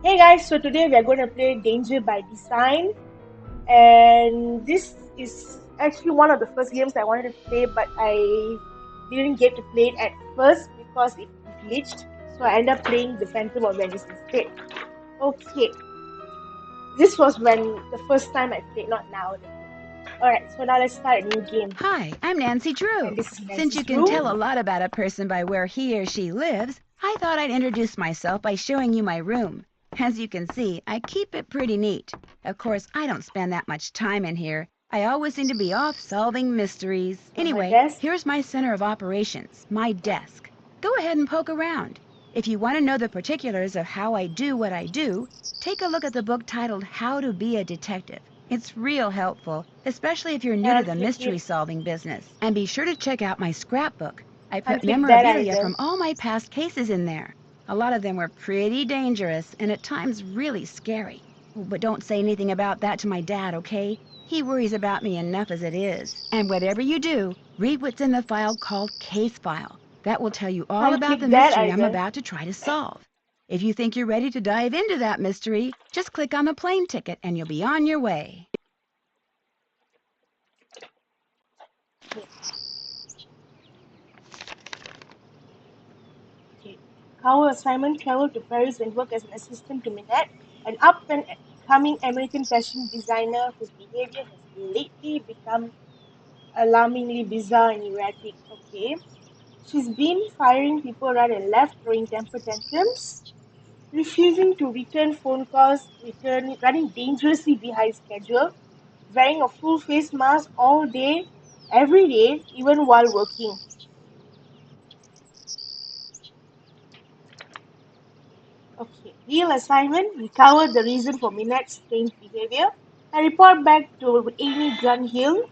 Hey guys, so today we are going to play Danger by Design, and this is actually one of the first games I wanted to play, but I didn't get to play it at first because it glitched, so I ended up playing the Phantom of Venice instead. Okay, this was when the first time I played, not now, definitely. Alright, so now let's start a new game, Hi, I'm Nancy and Drew. this is Since you Nancy's can tell room. a lot about a person by where he or she lives, I thought I'd introduce myself by showing you my room. As you can see, I keep it pretty neat. Of course, I don't spend that much time in here. I always seem to be off solving mysteries. So her Anyway, desk. here's my center of operations, my desk. Go ahead and poke around. If you want to know the particulars of how I do what I do, take a look at the book titled How to Be a Detective. It's real helpful, especially if you're new to Can't the click mystery it. solving business. And be sure to check out my scrapbook. I Can't put click that memorabilia either. from all my past cases in there. A lot of them were pretty dangerous and at times really scary. But don't say anything about that to my dad, okay? He worries about me enough as it is. And whatever you do, read what's in the file called Case File. That will tell you all Can't about the click that mystery I'm either. about to try to solve. If you think you're ready to dive into that mystery, just click on the plane ticket and you'll be on your way. Okay. Our assignment traveled to Paris and worked as an assistant to Minette, an up-and-coming American fashion designer whose behavior has lately become alarmingly bizarre and erratic. Okay. She's been firing people right and left, throwing temper tantrums, refusing to return phone calls, running dangerously behind schedule, wearing a full face mask all day, every day, even while working. Okay, real assignment, recover the reason for Minette's strange behavior and report back to Amy Grunhill,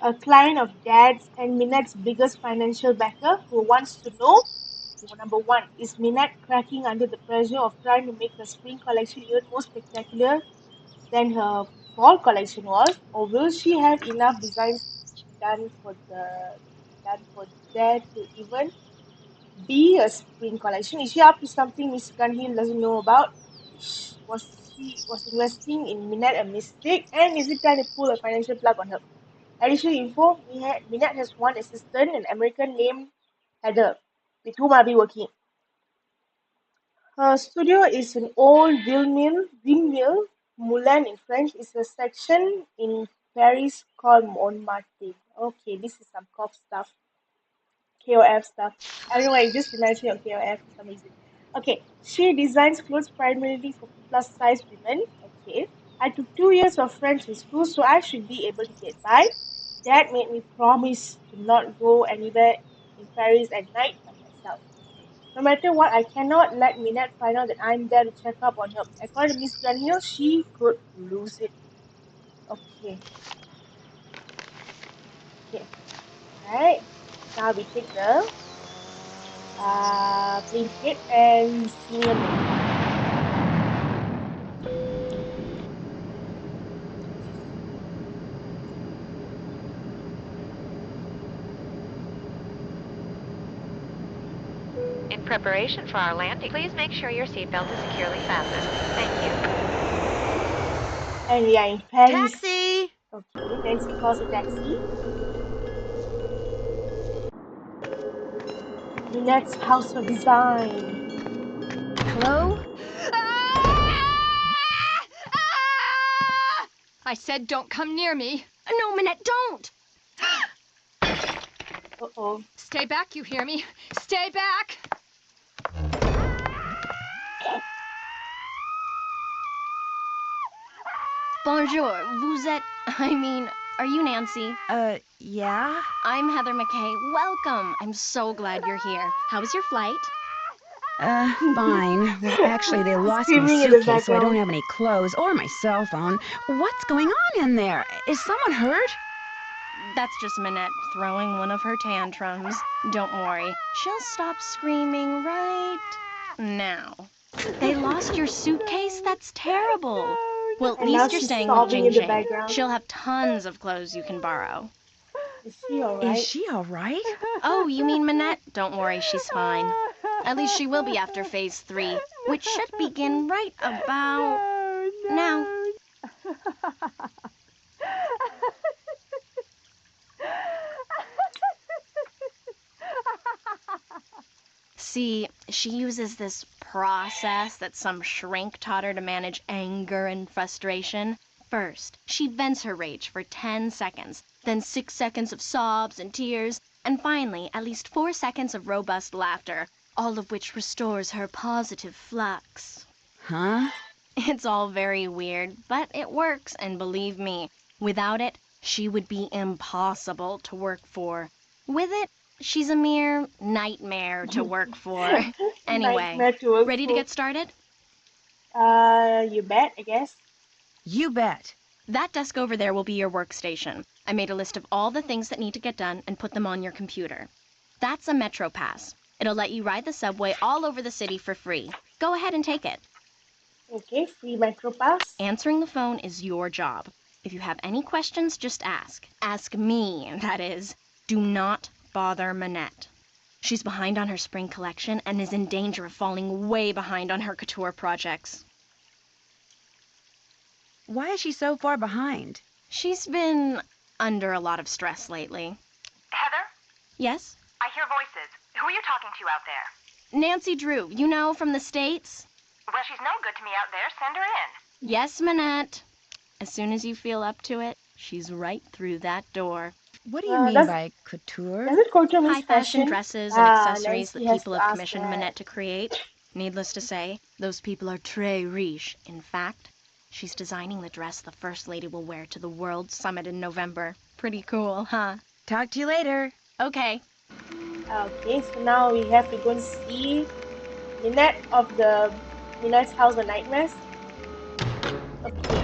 a client of Dad's and Minette's biggest financial backer, who wants to know, number one, is Minette cracking under the pressure of trying to make her spring collection even more spectacular than her fall collection was, or will she have enough designs done for the done for there to even be a spring collection? Is she up to something Miss Gunhill doesn't know about? Was investing in Minette a mistake? And is it trying to pull a financial plug on her? Additional info, Minette has one assistant, an American named Heather, with whom I'll be working. Her studio is an old windmill. Moulin in French is a section in Paris called Montmartre. Okay, this is some COF stuff. KOF stuff. I don't know why it just reminds me of KOF for some reason. Okay, she designs clothes primarily for plus size women. Okay, I took 2 years of French in school, so I should be able to get by. Dad made me promise to not go anywhere in Paris at night by myself. No matter what, I cannot let Minette find out that I'm there to check up on her. According to Miss Granhill, she could lose it. Okay, okay, alright. Now we take the plane ticket and sing a movie. In preparation for our landing, please make sure your seatbelt is securely fastened. Thank And we are in Paris. Taxi! Okay, Nancy calls a taxi. Minette's House of Design. Hello? I said don't come near me. No, Minette, don't! Uh-oh. Stay back, you hear me? Stay back! Bonjour, vous êtes... are you Nancy? Yeah? I'm Heather McKay. Welcome! I'm so glad you're here. How was your flight? Fine. Well, actually, they lost my Screaming in the suitcase, so I don't background. have any clothes or my cell phone. What's going on in there? Is someone hurt? That's just Minette throwing one of her tantrums. Don't worry, she'll stop screaming right now. They lost your suitcase? That's terrible. Well, at And now least you're she's staying with sobbing Jing in the Jing. background. She'll have tons of clothes you can borrow. Is she Is alright? she all right? Oh, you mean Minette? Don't worry, she's fine. At least she will be after phase 3. which should begin right about now. See, she uses this process that some shrink taught her to manage anger and frustration. First, she vents her rage for 10 seconds, then 6 seconds of sobs and tears, and finally, at least 4 seconds of robust laughter, all of which restores her positive flux. Huh? It's all very weird, but it works, and believe me, without it, she would be impossible to work for. With it, she's a mere nightmare to work for. Anyway, Nightmare to work ready to for. get started? You bet, I guess. You bet. That desk over there will be your workstation. I made a list of all the things that need to get done and put them on your computer. That's a Metro Pass. It'll let you ride the subway all over the city for free. Go ahead and take it. Okay, free Metro Pass. Answering the phone is your job. If you have any questions, just ask. Ask me, that is. Do not bother Manette. She's behind on her spring collection and is in danger of falling way behind on her couture projects. Why is she so far behind? She's been under a lot of stress lately. Heather, Yes? I hear voices. Who are you talking to out there? Nancy Drew, you know, from the States? Well, she's no good to me out there. Send her in. Yes, Manette. As soon as you feel up to it, she's right through that door. What do you mean does- by couture? Does it culture means High fashion dresses and accessories that Nancy has people to have ask commissioned that. Manette to create. Needless to say, those people are très riche. In fact, she's designing the dress the First Lady will wear to the World Summit in November. Pretty cool, huh? Talk to you later. Okay. Okay, so now we have to go and see Minette of the Minette's House of Nightmares. Okay,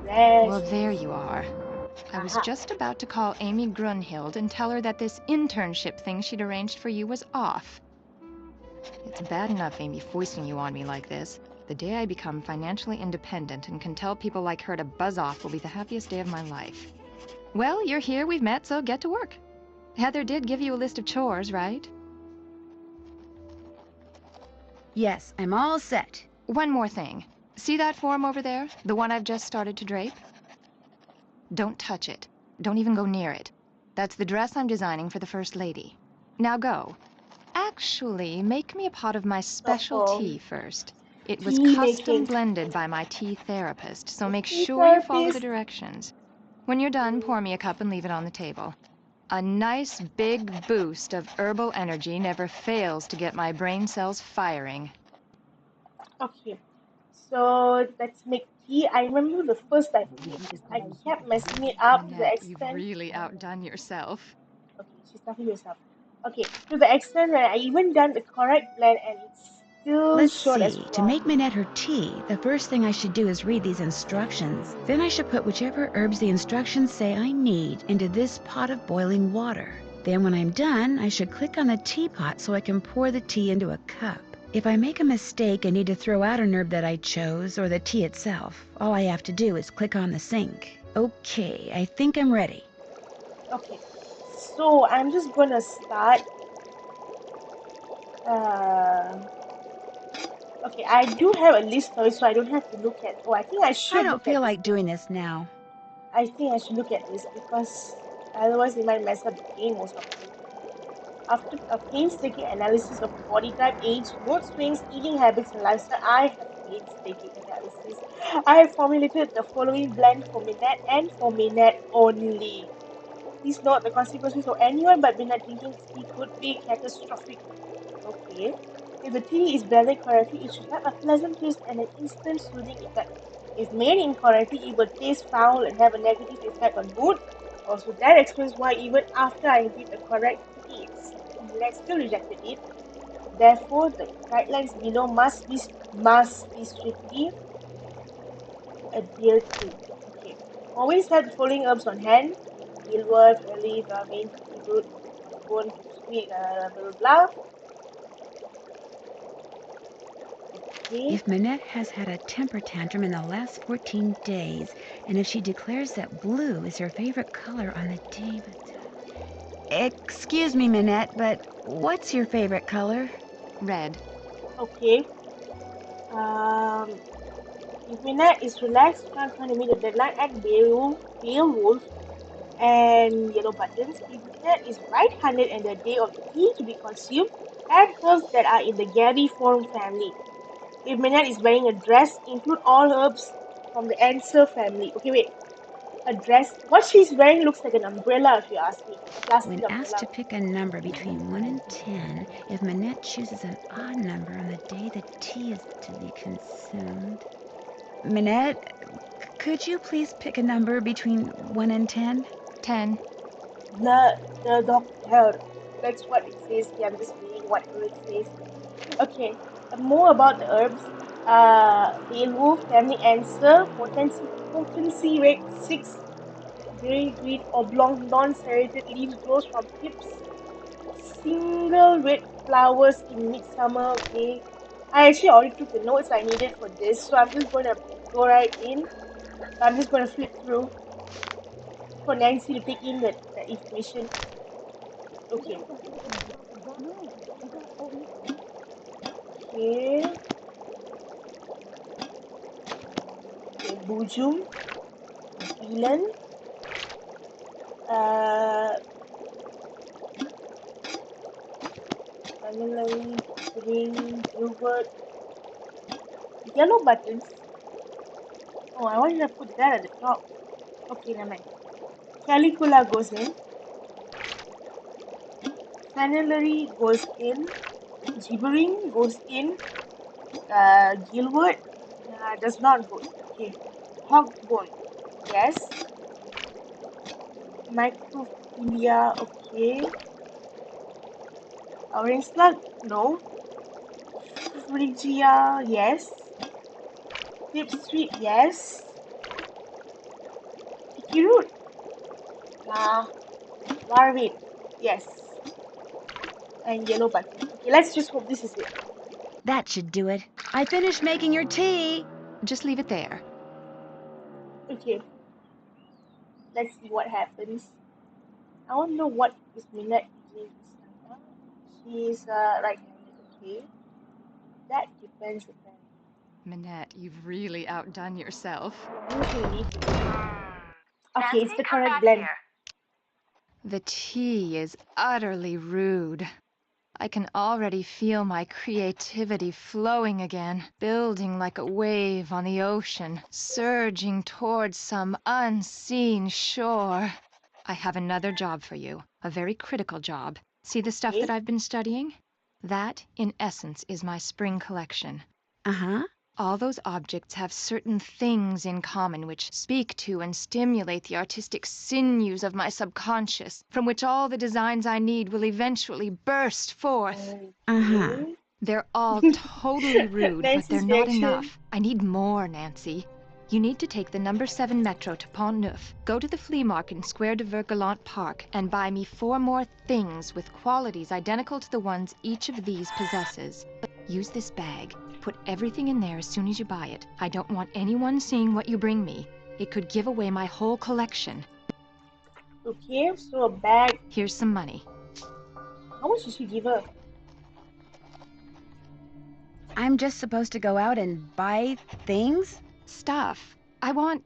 Well, rest. there you are. I was Aha. just about to call Amy Grunhild and tell her that this internship thing she'd arranged for you was off. It's bad enough Amy foisting you on me like this. The day I become financially independent and can tell people like her to buzz off will be the happiest day of my life. Well, you're here, we've met, so get to work. Heather did give you a list of chores, right? Yes, I'm all set. One more thing. See that form over there? The one I've just started to drape? Don't touch it. Don't even go near it. That's the dress I'm designing for the First Lady. Now go. Actually, make me a pot of my special Uh-oh. tea first. It was Tea custom making. blended by my tea therapist, so make Tea sure you follow the therapist. directions. When you're done, pour me a cup and leave it on the table. A nice big boost of herbal energy never fails to get my brain cells firing. Okay, so let's make tea. I remember the first time I kept messing it up to the Annette, you've extent. really outdone yourself. Okay, she's talking to herself. Okay, to the extent where I even done the correct blend and it's still Let's shown as see. To wrong. make Minette her tea, the first thing I should do is read these instructions. Then I should put whichever herbs the instructions say I need into this pot of boiling water. Then when I'm done, I should click on the teapot so I can pour the tea into a cup. If I make a mistake and need to throw out an herb that I chose or the tea itself, all I have to do is click on the sink. Okay, I think I'm ready. Okay, so I'm just gonna start. Okay, I do have a list of it, so I don't have to look at. Oh, I think I should I don't look feel at like this. doing this now. I think I should look at this because otherwise it might mess up the game most of the time. After a painstaking analysis of body type, age, mood swings, eating habits, and lifestyle, I have formulated the following blend for Minette and for Minette only. Please note the consequences for anyone but Minette drinking tea could be catastrophic. Okay. If the tea is blended correctly, it should have a pleasant taste and an instant soothing effect. If made incorrectly, it will taste foul and have a negative effect on mood. Also, that explains why even after I did the correct tea, Minette still rejected it. Therefore, the guidelines below must be strictly adhered to. Okay. Always have the following herbs on hand: mealworth, relief, mint, beetroot, bone, sweet, blah blah blah. Okay. If Minette has had a temper tantrum in the last 14 days, and if she declares that blue is her favorite color on the day... Excuse me, Minette, but what's your favorite color? Red. Okay. Um, if Minette is relaxed, not trying to meet the deadline, add Beowulf and yellow buttons. If Minette is right-handed and the day of the tea to be consumed, add herbs that are in the Gabiform family. If Minette is wearing a dress, include all herbs from the Answer family. Okay, wait. A dress? What she's wearing looks like an umbrella, if you ask me. A plastic When asked umbrella. to pick a number between 1 and 10, if Manette chooses an odd number on the day the tea is to be consumed. Manette, could you please pick a number between 1 and 10? 10. The doctor. That's what it says here. I'm just reading whatever it says. Okay. More about the herbs. Beowulf family answer. Potency rate 6. Gray, green, oblong, non-serrated leaves grows from tips. Single red flowers in midsummer. Okay. I actually already took the notes I needed for this, so I'm just going to go right in. I'm just going to flip through for Nancy to take in the information. Okay. Okay. Okay. Bujum, Beelan, uh, Vanillary, Pudding, Gilbert, yellow buttons. Oh, I wanted to put that at the top. Okay, never mind. Calicula goes in. Vanillary goes in. Gibbering goes in. Gilbert does not go in. Okay. Hogbone. Yes. Microphilia. Okay. Orange slug. No. Phrygia. Yes. Pipsweed. Yes. Sticky root. Warwin. Yes. And yellow button. Okay, let's just hope this is it. That should do it. I finished making your tea. Just leave it there. Okay, let's see what happens. I want to know what is Minette doing this time. She's right-handed. Okay, that depends upon. Minette, you've really outdone yourself. I'm just gonna leave it. Okay, it's Nancy, the come correct back blend. here. The tea is utterly rude. I can already feel my creativity flowing again, building like a wave on the ocean, surging towards some unseen shore. I have another job for you, a very critical job. See the stuff that Okay, I've been studying? That, in essence, is my spring collection. Uh-huh. All those objects have certain things in common which speak to and stimulate the artistic sinews of my subconscious, from which all the designs I need will eventually burst forth. Uh-huh. okay. They're all totally rude, but they're Nancy's not reaction. enough. I need more, Nancy. You need to take the number 7 metro to Pont Neuf, go to the flea market in Square de Vergalant Park, and buy me 4 more things with qualities identical to the ones each of these possesses. Use this bag. Put everything in there as soon as you buy it. I don't want anyone seeing what you bring me. It could give away my whole collection. Okay, so a bag. Here's some money. How much did she give her? I'm just supposed to go out and buy things? Stuff. I want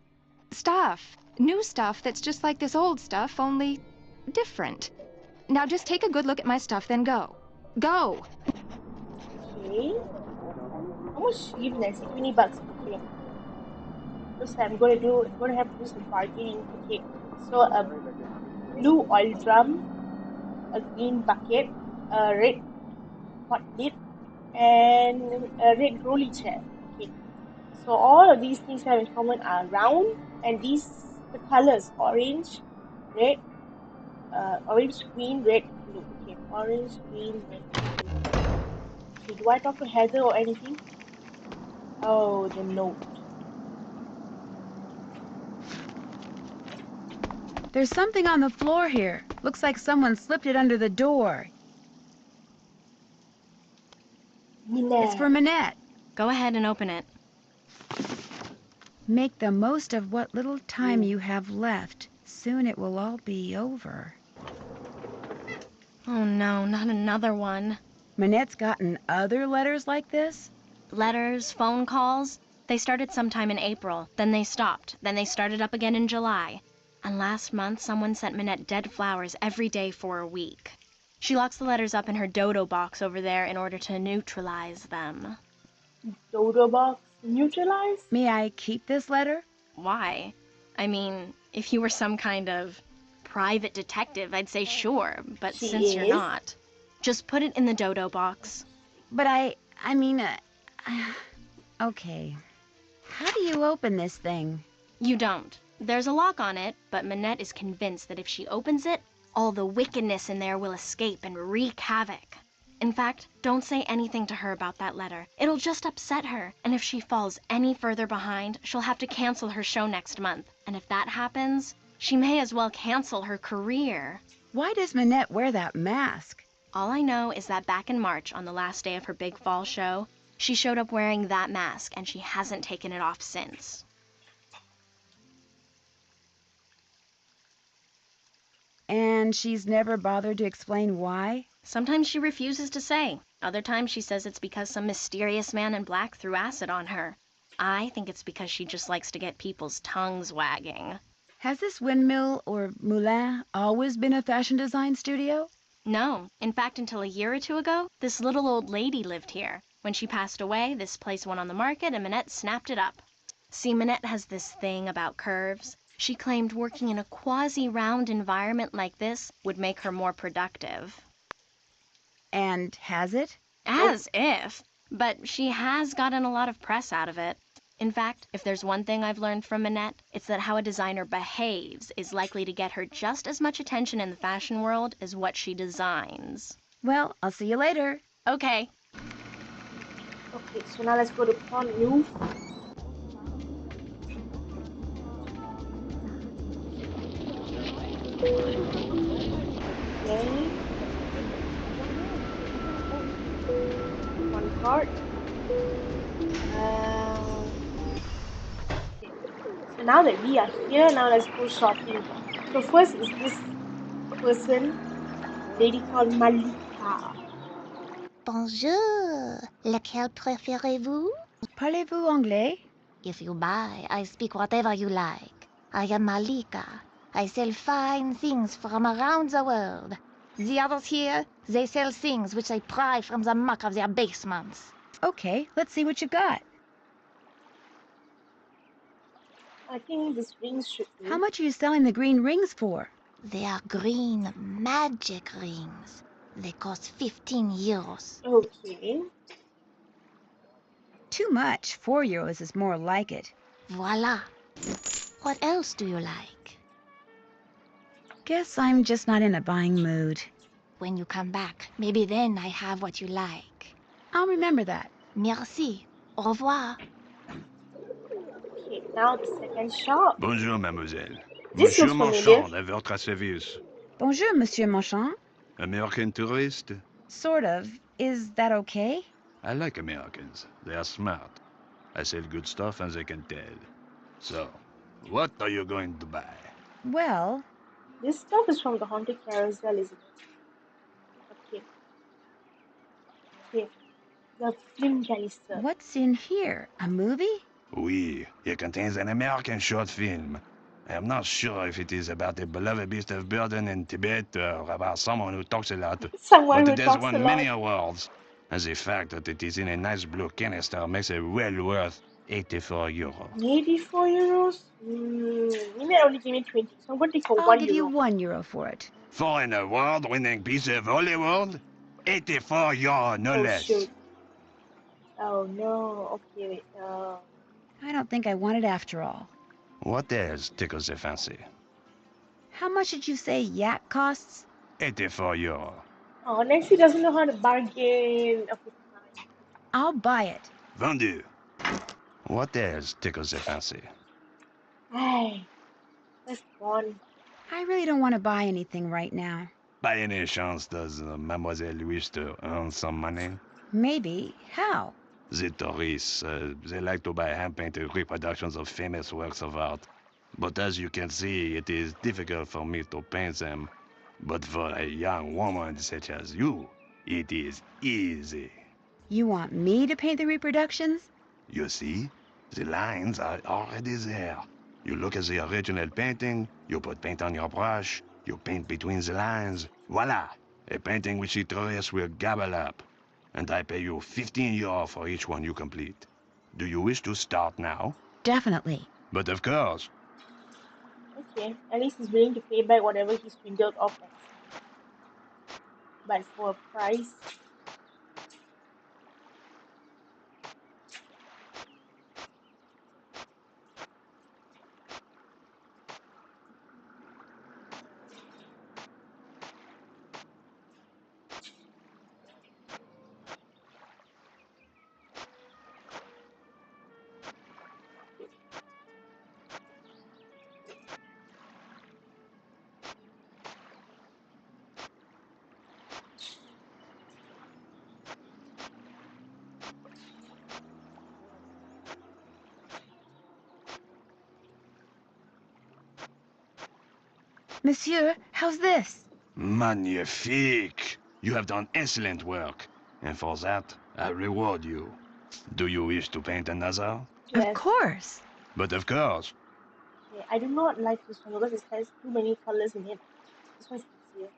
stuff. New stuff that's just like this old stuff, only different. Now just take a good look at my stuff, then go. Go! Okay. How much she give Nancy? $20. Okay. Looks like I'm gonna have to do some bargaining. Okay. So a blue oil drum, a green bucket, a red hot lid, and a red rolly chair. Okay. So all of these things have in common are round, and the colors orange, red, orange, green, red, blue. Okay, orange, green, red, blue. Okay, do I talk to Heather or anything? Oh, the note. There's something on the floor here. Looks like someone slipped it under the door. It's for Minette. Manette. Go ahead and open it. Make the most of what little time Ooh. you have left. Soon it will all be over. Oh no, not another one. Manette's gotten other letters like this? Letters, phone calls. They started sometime in April, then they stopped, then they started up again in July. And last month, someone sent Minette dead flowers every day for a week. She locks the letters up in her dodo box over there in order to neutralize them. Dodo box neutralized? May I keep this letter? Why? I mean, if you were some kind of private detective, I'd say sure, but She since you're is. not, just put it in the dodo box. But I mean, okay. How do you open this thing? You don't. There's a lock on it, but Minette is convinced that if she opens it, all the wickedness in there will escape and wreak havoc. In fact, don't say anything to her about that letter. It'll just upset her, and if she falls any further behind, she'll have to cancel her show next month. And if that happens, she may as well cancel her career. Why does Minette wear that mask? All I know is that back in March, on the last day of her big fall show, she showed up wearing that mask, and she hasn't taken it off since. And she's never bothered to explain why? Sometimes she refuses to say. Other times she says it's because some mysterious man in black threw acid on her. I think it's because she just likes to get people's tongues wagging. Has this windmill or moulin always been a fashion design studio? No. In fact, until a year or two ago, this little old lady lived here. When she passed away, this place went on the market and Minette snapped it up. See, Minette has this thing about curves. She claimed working in a quasi-round environment like this would make her more productive. And has it? As if. But she has gotten a lot of press out of it. In fact, if there's one thing I've learned from Minette, it's that how a designer behaves is likely to get her just as much attention in the fashion world as what she designs. Well, I'll see you later. Okay. Okay, so now let's go to Pont Neuf. Okay. One card. Okay. So now that we are here, now let's go shopping. So first is this person, lady called Malika. Bonjour. Lequel préférez-vous? Parlez-vous anglais? If you buy, I speak whatever you like. I am Malika. I sell fine things from around the world. The others here, they sell things which they pry from the muck of their basements. Okay, let's see what you got. I think this rings should be. How much are you selling the green rings for? They are green magic rings. They cost 15 euros. Okay. Too much. 4 euros is more like it. Voila. What else do you like? Guess I'm just not in a buying mood. When you come back, maybe then I have what you like. I'll remember that. Merci. Au revoir. Okay, now the second shop. Bonjour, mademoiselle. This Monsieur looks familiar. Marchand, à votre service. Bonjour, Monsieur Marchand. American tourist? Sort of. Is that okay? I like Americans. They are smart. I sell good stuff and they can tell. So, what are you going to buy? Well, This stuff is from the Haunted Carousel, isn't it? Okay. Okay. The film canister. what's in here? A movie? Oui, it contains an American short film. I am not sure if it is about a beloved beast of burden in Tibet or about someone who talks a lot, Someone but who it has talks a won lot. many awards. And the fact that it is in a nice blue canister makes it well worth 84 euros. 84 euros? You may only give me 20, so I'm going to take for I'll 1 give you euro. 1 euro for it. For an award-winning piece of Hollywood, 84 euros, no Oh, less. shoot. Oh, no. Okay, wait. I don't think I want it after all. What else tickles the fancy? How much did you say yak costs? 84 euros. Oh, Nancy doesn't know how to bargain. Okay, fine. I'll buy it. Vendu. What else tickles the fancy? Ay, that's gone. I really don't want to buy anything right now. By any chance, does Mademoiselle wish to earn some money? Maybe. How? The tourists, they like to buy hand-painted reproductions of famous works of art. But as you can see, it is difficult for me to paint them. But for a young woman such as you, it is easy. You want me to paint the reproductions? You see, the lines are already there. You look at the original painting, you put paint on your brush, you paint between the lines. Voila! A painting which the tourists will gobble up. And I pay you 15 euro for each one you complete. Do you wish to start now? Definitely. But of course. Okay, at least he's willing to pay back whatever he swindled off at. But for a price. Monsieur, how's this? Magnifique! You have done excellent work. And for that, I reward you. Do you wish to paint another? Of Yes. course. But of course. Okay, I do not like this one because it has too many colors in it. This one's easier.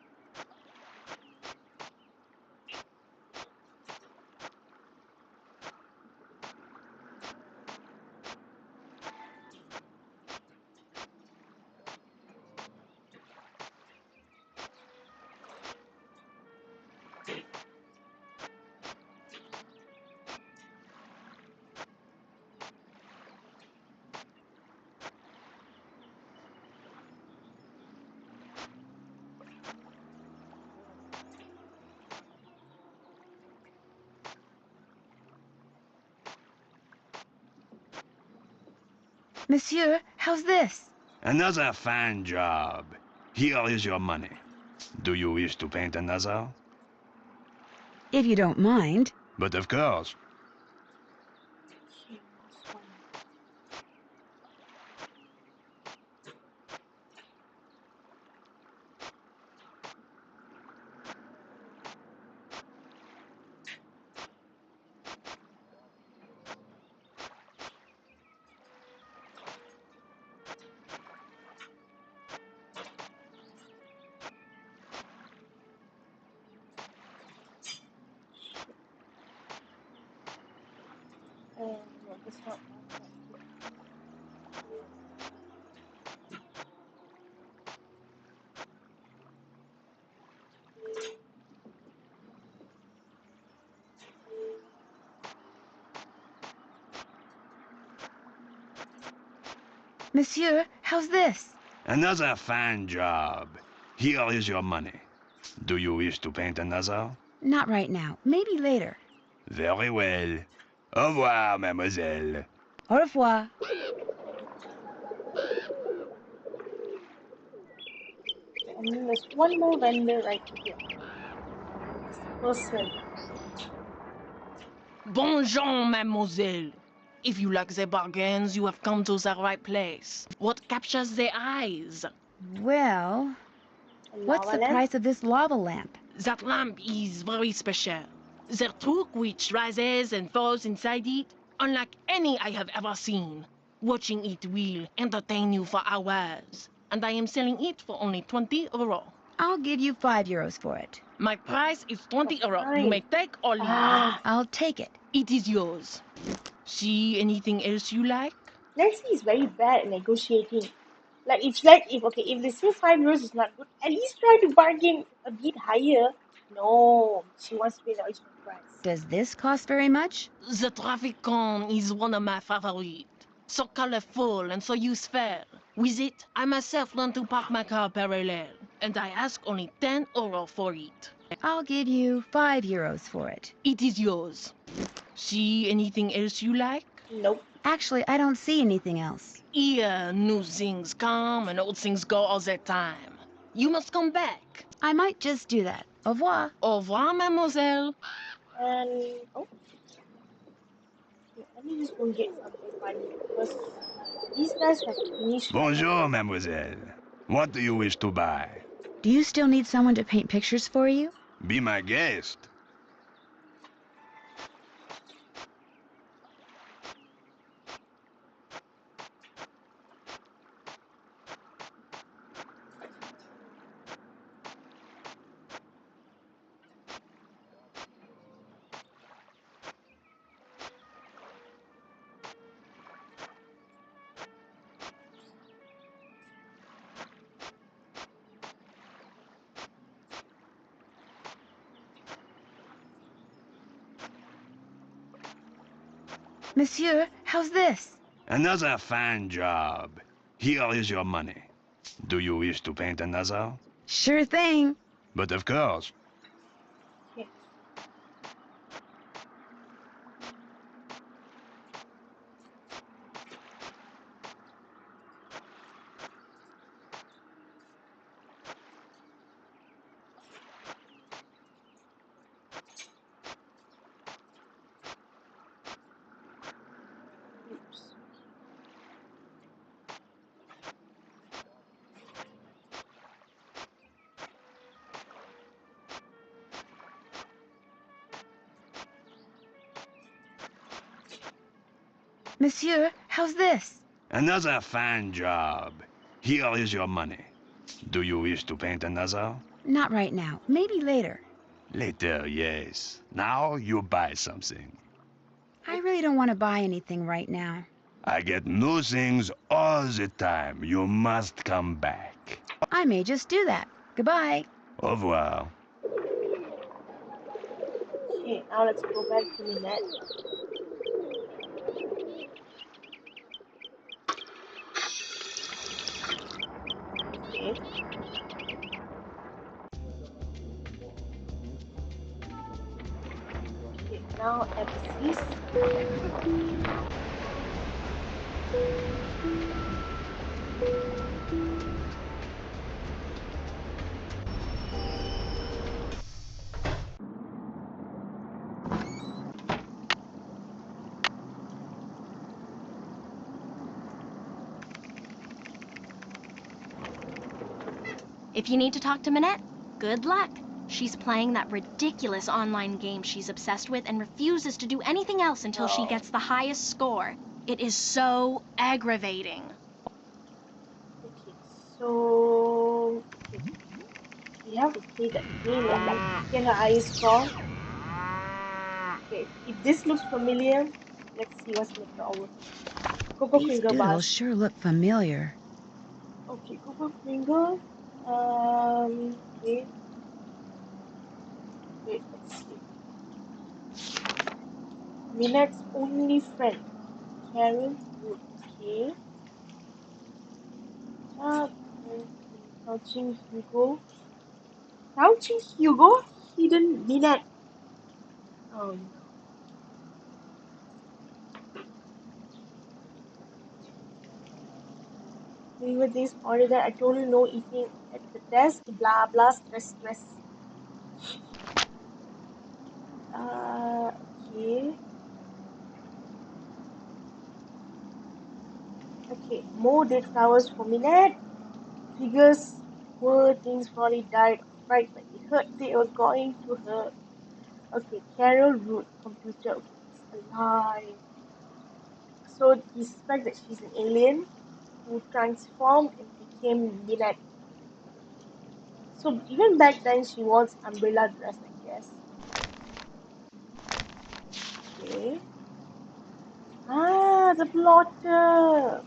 Monsieur, how's this? Another fine job. Here is your money. Do you wish to paint another? If you don't mind. But of course. Okay, this one. No, that's not one. Monsieur, how's this? Another fine job. Here is your money. Do you wish to paint another? Not right now. Maybe later. Very well. Au revoir, mademoiselle. Au revoir. And then there's one more vendor right here. Person. Bonjour, mademoiselle. If you like the bargains, you have come to the right place. What captures the eyes? Well, what's Lava the lamp? price of this lava lamp? That lamp is very special. The trunk which rises and falls inside it, unlike any I have ever seen. Watching it will entertain you for hours. And I am selling it for only 20 euro. I'll give you 5 euros for it. My price is 20 euro. Fine. You may take or leave. I'll take it. It is yours. See anything else you like? Nancy is very bad at negotiating. Like if they say €5 is not good, at least try to bargain a bit higher. No, she wants to pay the original price. Does this cost very much? The traffic cone is one of my favorites. So colorful and so useful. With it, I myself learned to park my car parallel. And I ask only 10 euro for it. I'll give you 5 euros for it. It is yours. See anything else you like? Nope. Actually, I don't see anything else. Here, new things come and old things go all the time. You must come back. I might just do that. Au revoir. Au revoir, mademoiselle. And oh, let me just go and get something funny because these guys have finished. Bonjour, mademoiselle. What do you wish to buy? Do you still need someone to paint pictures for you? Be my guest. Monsieur, how's this? Another fine job. Here is your money. Do you wish to paint another? Sure thing. But of course. Okay. Oops. Monsieur, how's this? Another fine job. Here is your money. Do you wish to paint another? Not right now. Maybe later. Later, yes. Now you buy something. I really don't want to buy anything right now. I get new things all the time. You must come back. I may just do that. Goodbye. Au revoir. Okay, now let's go back to Minette. Okay. Okay, now Epsis. If you need to talk to Minette, good luck. She's playing that ridiculous online game she's obsessed with and refuses to do anything else until she gets the highest score. It is so aggravating. Okay, so okay. We have to play that game and like get her eyes score. Okay, if this looks familiar, let's see what's in the drawer. Coco These finger doodles bars. sure look familiar. Okay, Coco finger. Wait, let's see. Minette's only friend, Carol Wood. Okay. Crouching Hugo. Crouching Hugo? Hidden Minette. Oh no. We were this order that I told you no eating at the desk, blah blah, stress. Okay. Okay, more dead flowers for Minette. Figures poor things probably died of fright when they heard they were going to her. Okay, Carol Root, computer. Okay, it's alive. So he suspects that she's an alien who transformed and became Minette. So even back then she was umbrella dress, I guess. Okay. Ah, the plotter.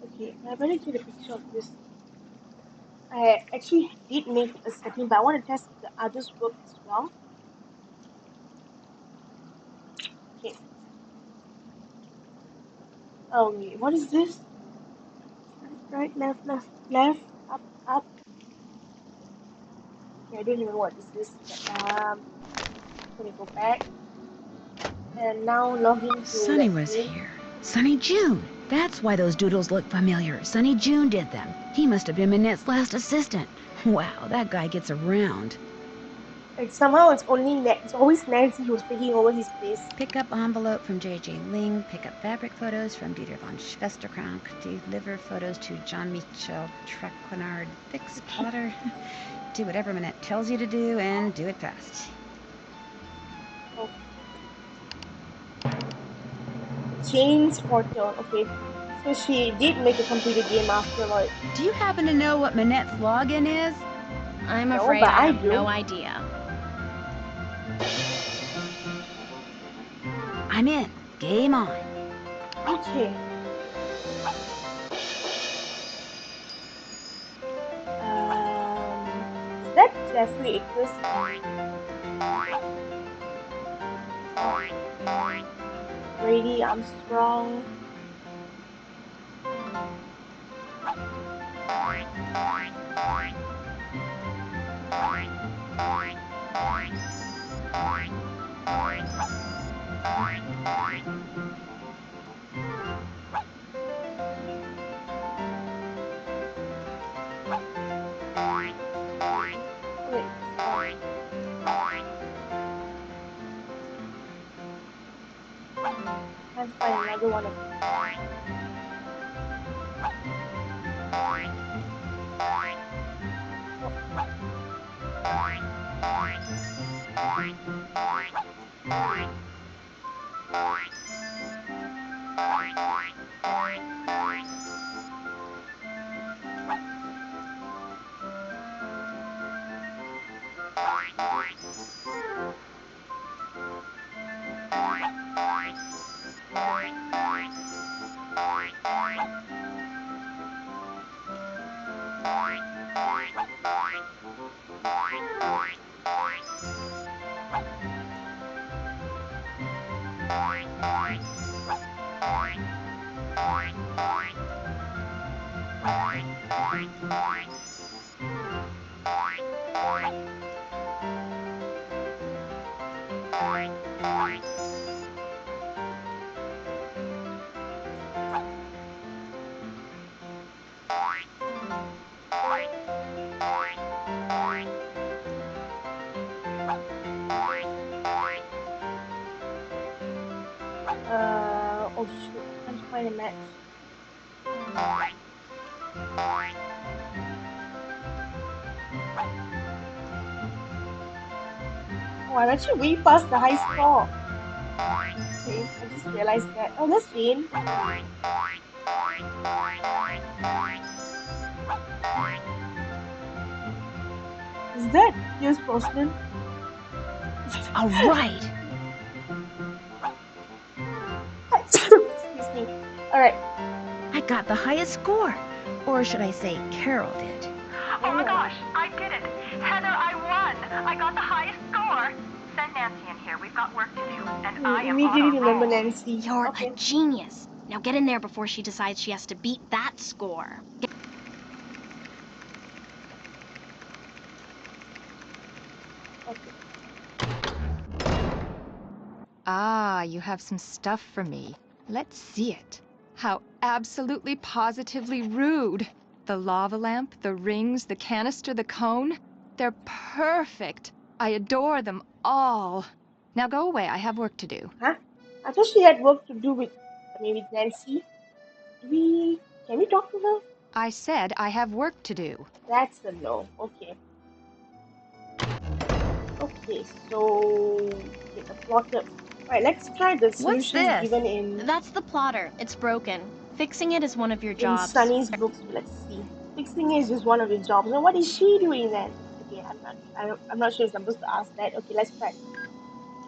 Okay, I better get a picture of this. I actually did make a setting, but I want to test the others work as well. Okay. Oh, wait, what is this? Right, left, up. Okay, I don't even know what this is. But, let me go back. And now log into Sunny that was game. here. Sunny June. That's why those doodles look familiar. Sunny June did them. He must have been Minette's last assistant. Wow, that guy gets around. And somehow it's always Nancy who's taking over his place. Pick up envelope from J.J. Ling. Pick up fabric photos from Dieter von Schwesterkrank. Deliver photos to Jean-Michel Traquenard. Fix Potter. Do whatever Minette tells you to do and do it fast. Oh. Jane's Portal. Okay. So she did make a computer game after all. Do you happen to know what Minette's login is? I'm No, afraid but I I have do. no idea. I'm in. Game on. Okay. that Jeffrey Eccles? Brady Armstrong. Wait, can't find another one of them. Oh shoot, I can't find a match. Oh, I'm actually way past the high score. Okay, I just realized that. Oh, that's Jane. Is that Pierce Brosnan? All right. Excuse me. All right. I got the highest score. Or should I say Carol did. Oh my gosh, I did it. Heather, I won. I got the highest score. Send Nancy in here. We've got work to do. And I am on Immediately a remember roll. Nancy. You're Okay. a genius. Now get in there before she decides she has to beat that score. Ah, you have some stuff for me. Let's see it. How absolutely positively rude. The lava lamp, the rings, the canister, the cone. They're perfect. I adore them all. Now go away, I have work to do. Huh? I thought she had work to do with, I mean, with Nancy. Can we talk to her? I said I have work to do. That's a no. Okay. Okay, so get the plotter. Alright, let's try the solutions this? given in That's the plotter. It's broken. Fixing it is one of your in jobs. Sunny's books. Let's see. Fixing is just one of your jobs. Now, what is she doing then? Okay, I'm not sure if I'm supposed to ask that. Okay, let's try.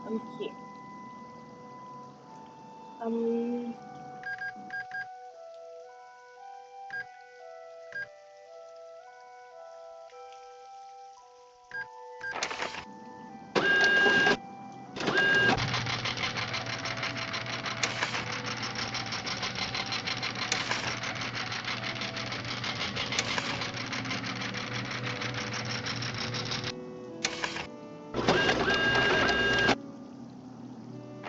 Okay. Um.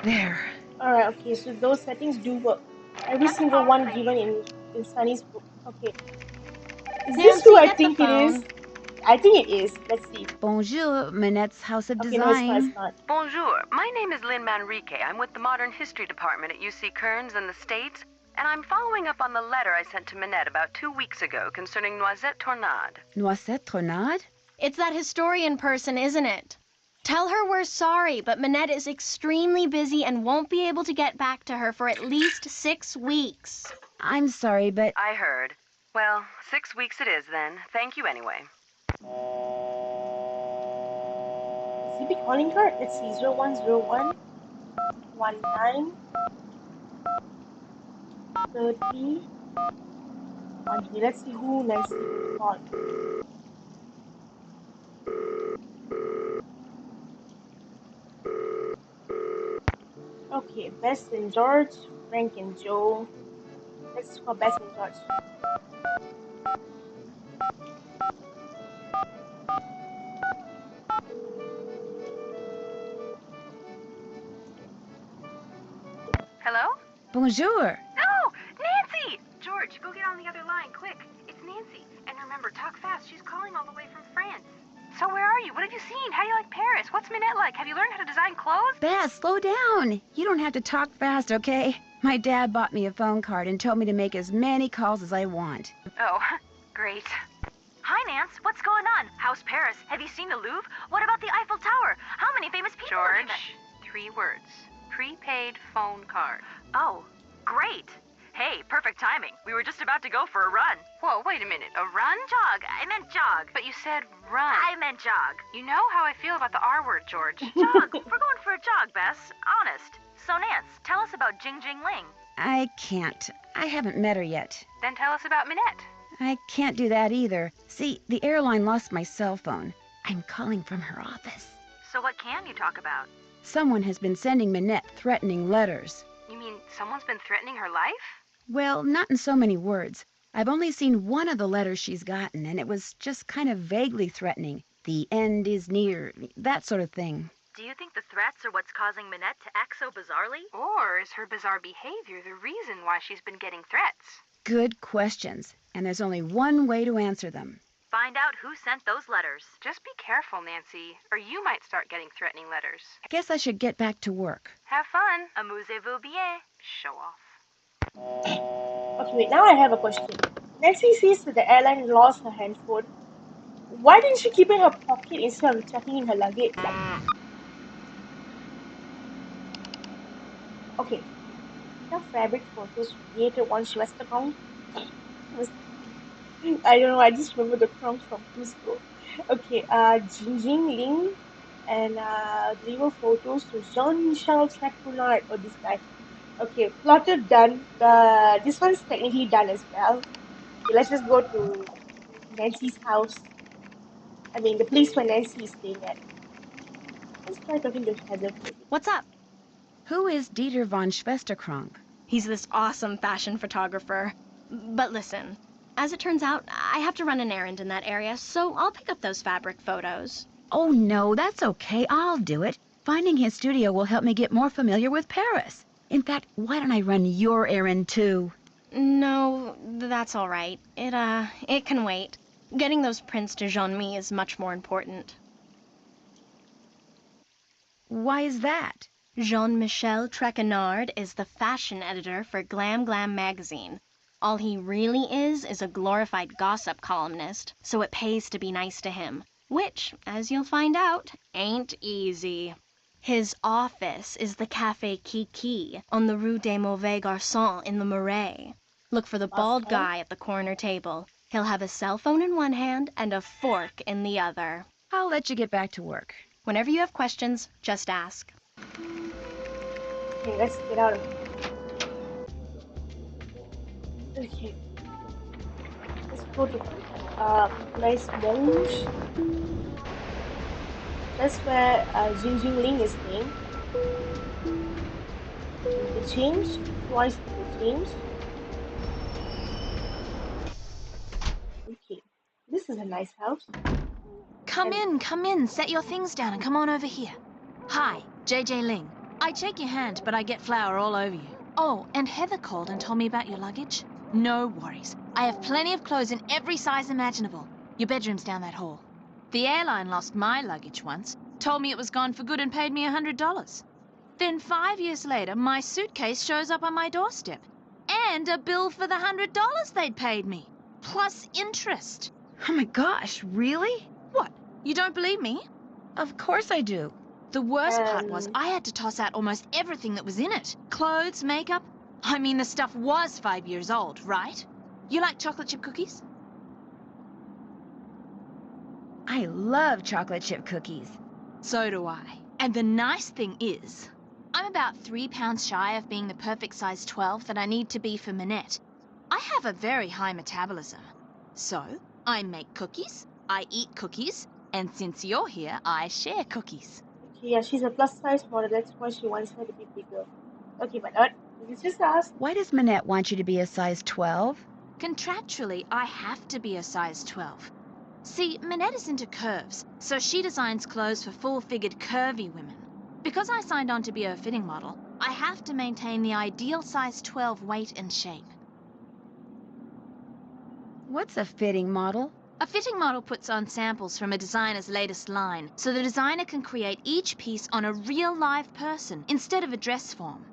There. Alright. Okay. So those settings do work. Every single one given in Sunny's book. Okay. Is this who Nancy, I get the think it is? phone. I think it is. Let's see. Bonjour, Manette's House of Okay, no, it's not. Design. It's not. Bonjour. My name is Lynn Manrique. I'm with the Modern History Department at UC Kearns in the States, and I'm following up on the letter I sent to Minette about 2 weeks ago concerning Noisette Tornade. Noisette Tornade? It's that historian person, isn't it? Tell her we're sorry, but Minette is extremely busy and won't be able to get back to her for at least 6 weeks. I'm sorry, but I heard. Well, 6 weeks it is then. Thank you anyway. Is he be calling her? Let's see. 0101 19 30 13. Let's see who Nancy would call. Okay, Bess and George, Frank and Joe. Let's call Bess and George. Hello? Bonjour. No! Nancy! George, go get on the other line, quick. It's Nancy. And remember, talk fast. She's calling all the way from France. So where are you? What have you seen? How do you like Paris? What's Minette like? Have you learned how to design clothes? Beth, slow down. You don't have to talk fast, okay? My dad bought me a phone card and told me to make as many calls as I want. Oh, great. Hi, Nance. What's going on? How's Paris? Have you seen the Louvre? What about the Eiffel Tower? How many famous people have you met? George, 3 words. Prepaid phone card. Oh, great. Hey, perfect timing. We were just about to go for a run. Whoa, wait a minute. A run? Jog. I meant jog. But you said run. I meant jog. You know how I feel about the R word, George. Jog. We're going for a jog, Bess. Honest. So, Nance, tell us about Jing Jing Ling. I can't. I haven't met her yet. Then tell us about Minette. I can't do that either. See, the airline lost my cell phone. I'm calling from her office. So what can you talk about? Someone has been sending Minette threatening letters. You mean someone's been threatening her life? Well, not in so many words. I've only seen one of the letters she's gotten, and it was just kind of vaguely threatening. The end is near, that sort of thing. Do you think the threats are what's causing Minette to act so bizarrely? Or is her bizarre behavior the reason why she's been getting threats? Good questions, and there's only one way to answer them. Find out who sent those letters. Just be careful, Nancy, or you might start getting threatening letters. Guess I should get back to work. Have fun. Amusez-vous bien. Show off. Okay, wait, now I have a question. Nancy sees that the airline lost her handphone. Why didn't she keep it in her pocket instead of checking in her luggage? Okay, the fabric photos created one Sylvester Kong. I don't know, I just remember the prompt from Cusco. Okay, Jing Ling and deliver photos to Jean-Michel Traquenard. Oh, this guy. Okay, plotter done. This one's technically done as well. Okay, let's just go to Nancy's house. I mean, the place where Nancy is staying at. Let's try talking to Heather. What's up? Who is Dieter von Schwesterkrank? He's this awesome fashion photographer. But listen, as it turns out, I have to run an errand in that area, so I'll pick up those fabric photos. Oh, no, that's okay. I'll do it. Finding his studio will help me get more familiar with Paris. In fact, why don't I run your errand, too? No, that's all right. It can wait. Getting those prints to Jean-Mi is much more important. Why is that? Jean-Michel Traquenard is the fashion editor for Glam Glam magazine. All he really is a glorified gossip columnist, so it pays to be nice to him. Which, as you'll find out, ain't easy. His office is the Café Kiki on the Rue des Mauvais Garçons in the Marais. Look for the bald guy at the corner table. He'll have a cell phone in one hand and a fork in the other. I'll let you get back to work. Whenever you have questions, just ask. Okay, let's get out of here. Okay. Let's go to nice Monge. That's where Jing Jing Ling is staying. The change, twice the change. Okay, this is a nice house. Come in, set your things down and come on over here. Hi, JJ Ling. I'd shake your hand, but I get flour all over you. Oh, and Heather called and told me about your luggage. No worries. I have plenty of clothes in every size imaginable. Your bedroom's down that hall. The airline lost my luggage once, told me it was gone for good and paid me $100. Then 5 years later, my suitcase shows up on my doorstep. And a bill for the $100 they'd paid me. Plus interest. Oh my gosh, really? What? You don't believe me? Of course I do. The worst part was I had to toss out almost everything that was in it. Clothes, makeup. I mean, the stuff was 5 years old, right? You like chocolate chip cookies? I love chocolate chip cookies. So do I. And the nice thing is, I'm about 3 pounds shy of being the perfect size 12 that I need to be for Minette. I have a very high metabolism. So, I make cookies, I eat cookies, and since you're here, I share cookies. Okay, yeah, she's a plus size model. That's why she wants her to be bigger. Okay, but let's just ask. Why does Minette want you to be a size 12? Contractually, I have to be a size 12. See, Minette is into curves, so she designs clothes for full-figured curvy women. Because I signed on to be a fitting model, I have to maintain the ideal size 12 weight and shape. What's a fitting model? A fitting model puts on samples from a designer's latest line, so the designer can create each piece on a real live person instead of a dress form.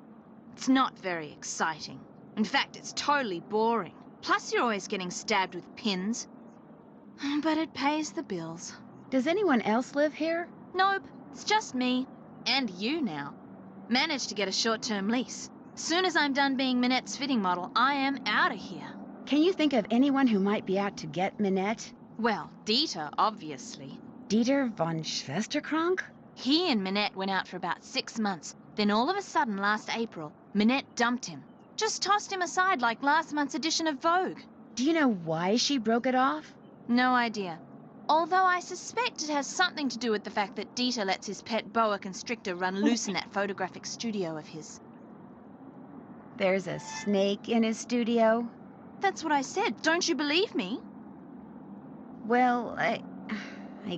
It's not very exciting. In fact, it's totally boring. Plus, you're always getting stabbed with pins. But it pays the bills. Does anyone else live here? Nope, it's just me. And you now. Managed to get a short-term lease. Soon as I'm done being Minette's fitting model, I am out of here. Can you think of anyone who might be out to get Minette? Well, Dieter, obviously. Dieter von Schwesterkrank? He and Minette went out for about 6 months. Then all of a sudden, last April, Minette dumped him. Just tossed him aside like last month's edition of Vogue. Do you know why she broke it off? No idea. Although I suspect it has something to do with the fact that Dieter lets his pet boa constrictor run loose in that photographic studio of his. There's a snake in his studio? That's what I said. Don't you believe me? Well, I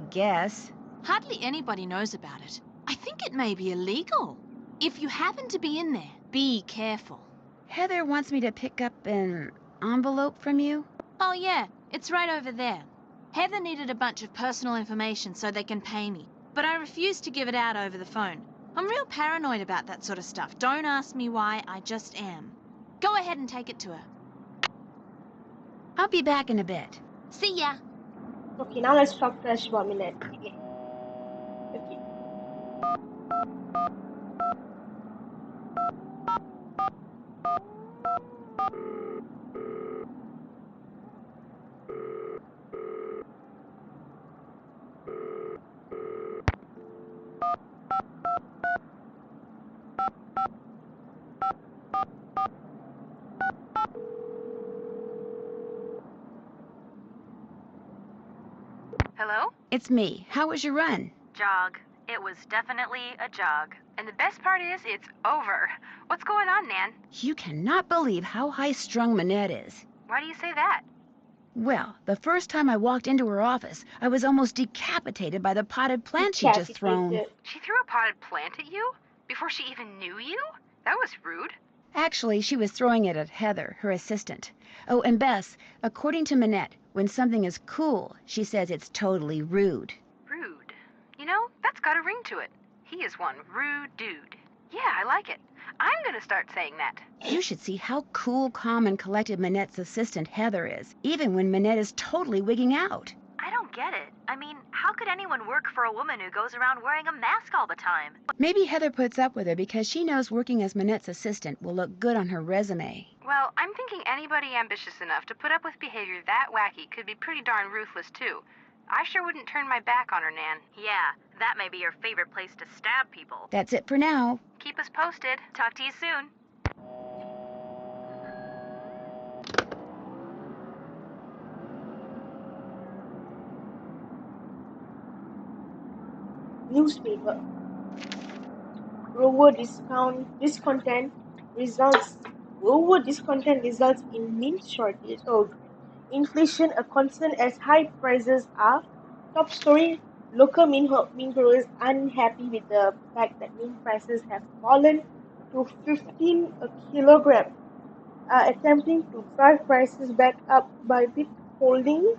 guess. Hardly anybody knows about it. I think it may be illegal. If you happen to be in there, be careful. Heather wants me to pick up an envelope from you. Oh yeah, it's right over there. Heather needed a bunch of personal information so they can pay me, but I refused to give it out over the phone. I'm real paranoid about that sort of stuff. Don't ask me why, I just am. Go ahead and take it to her. I'll be back in a bit. See ya. Okay, now let's talk trash about Minette. Okay. Okay. Hello? It's me. How was your run? Jog. It was definitely a jog. And the best part is, it's over. What's going on, Nan? You cannot believe how high-strung Minette is. Why do you say that? Well, the first time I walked into her office, I was almost decapitated by the potted plant she'd just thrown. She threw a potted plant at you? Before she even knew you? That was rude. Actually, she was throwing it at Heather, her assistant. Oh, and Bess, according to Minette, when something is cool, she says it's totally rude. Rude. You know, that's got a ring to it. He is one rude dude. Yeah, I like it. I'm gonna start saying that. You should see how cool, calm, and collected Minette's assistant Heather is, even when Minette is totally wigging out. I don't get it. I mean, how could anyone work for a woman who goes around wearing a mask all the time? Maybe Heather puts up with her because she knows working as Minette's assistant will look good on her resume. Well, I'm thinking anybody ambitious enough to put up with behavior that wacky could be pretty darn ruthless, too. I sure wouldn't turn my back on her, Nan. Yeah, that may be your favorite place to stab people. That's it for now. Keep us posted. Talk to you soon. Newspaper. Grower discontent results in mint shortage. Oh, inflation a concern as high prices are. Top story: local mint growers unhappy with the fact that mint prices have fallen to 15 a kilogram, attempting to drive prices back up by withholding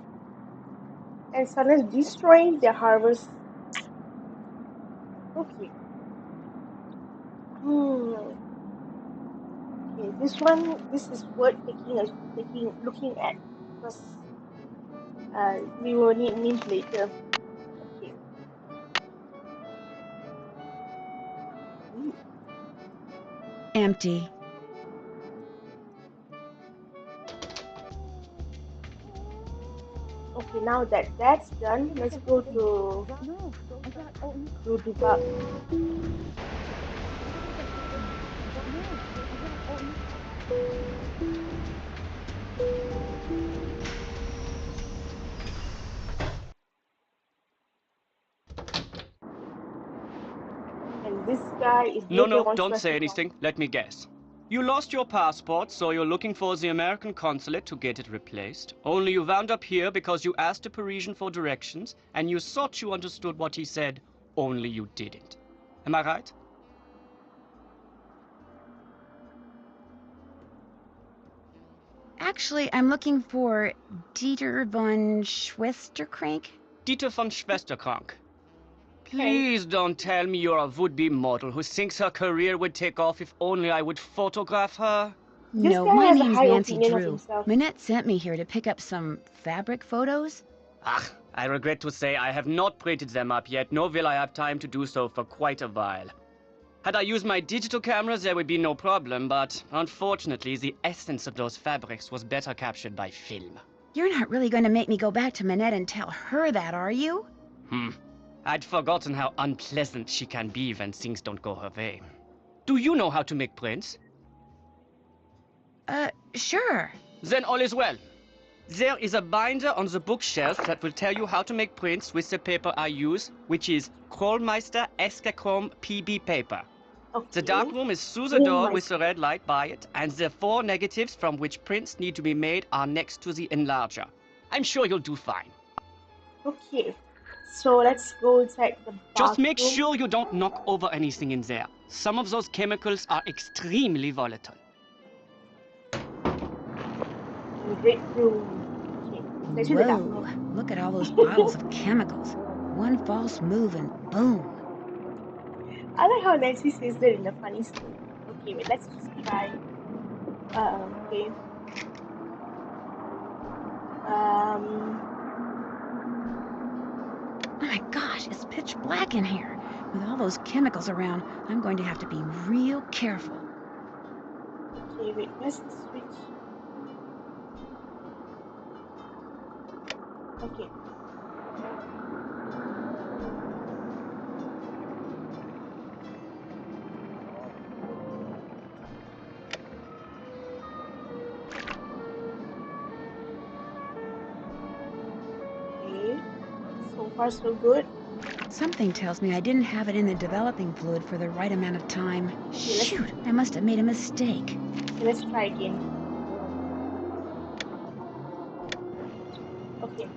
and suddenly destroying their harvest. Okay. Okay, this is worth looking at because we will need names later. Okay. Empty. Okay, now that that's done, let's go to debug. And This guy is No, JJ wants don't to say us to anything. Let me guess. You lost your passport, so you're looking for the American consulate to get it replaced. Only you wound up here because you asked a Parisian for directions, and you thought you understood what he said, only you didn't. Am I right? Actually, I'm looking for Dieter von Schwesterkrank. Dieter von Schwesterkrank. Please don't tell me you're a would-be model who thinks her career would take off if only I would photograph her. This No, guy my has a name's high Nancy opinion of Drew. himself. Minette sent me here to pick up some fabric photos. I regret to say I have not printed them up yet, nor will I have time to do so for quite a while. Had I used my digital cameras, there would be no problem, but unfortunately, the essence of those fabrics was better captured by film. You're not really going to make me go back to Minette and tell her that, are you? I'd forgotten how unpleasant she can be when things don't go her way. Do you know how to make prints? Sure. Then all is well. There is a binder on the bookshelf that will tell you how to make prints with the paper I use, which is Krollmeister Eskachrome PB paper. Okay. The darkroom is through the door with the red light by it, and the 4 negatives from which prints need to be made are next to the enlarger. I'm sure you'll do fine. Okay. So let's go inside the bathroom. Just make sure you don't knock over anything in there. Some of those chemicals are extremely volatile. Great room. Okay. Let's do the dark room. Whoa, look at all those bottles of chemicals. One false move and boom. I like how Nancy says that in a funny story. Okay, wait, let's just try. Okay. Oh my gosh, it's pitch black in here. With all those chemicals around, I'm going to have to be real careful. Okay, wait, where's the switch? Okay. Okay. So far, so good. Something tells me I didn't have it in the developing fluid for the right amount of time. Shoot, I must have made a mistake. Okay, let's try again. Okay.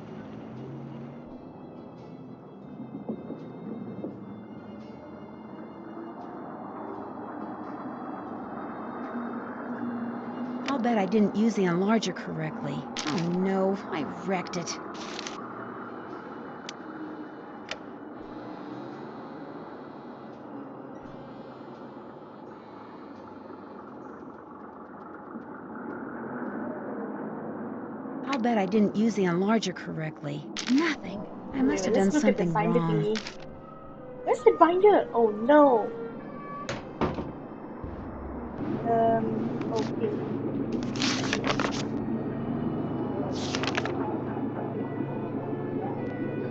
I'll bet I didn't use the enlarger correctly. Oh no, I wrecked it. I'll bet I didn't use the enlarger correctly. Nothing. I must have done something wrong. Where's the binder? Oh no. Okay.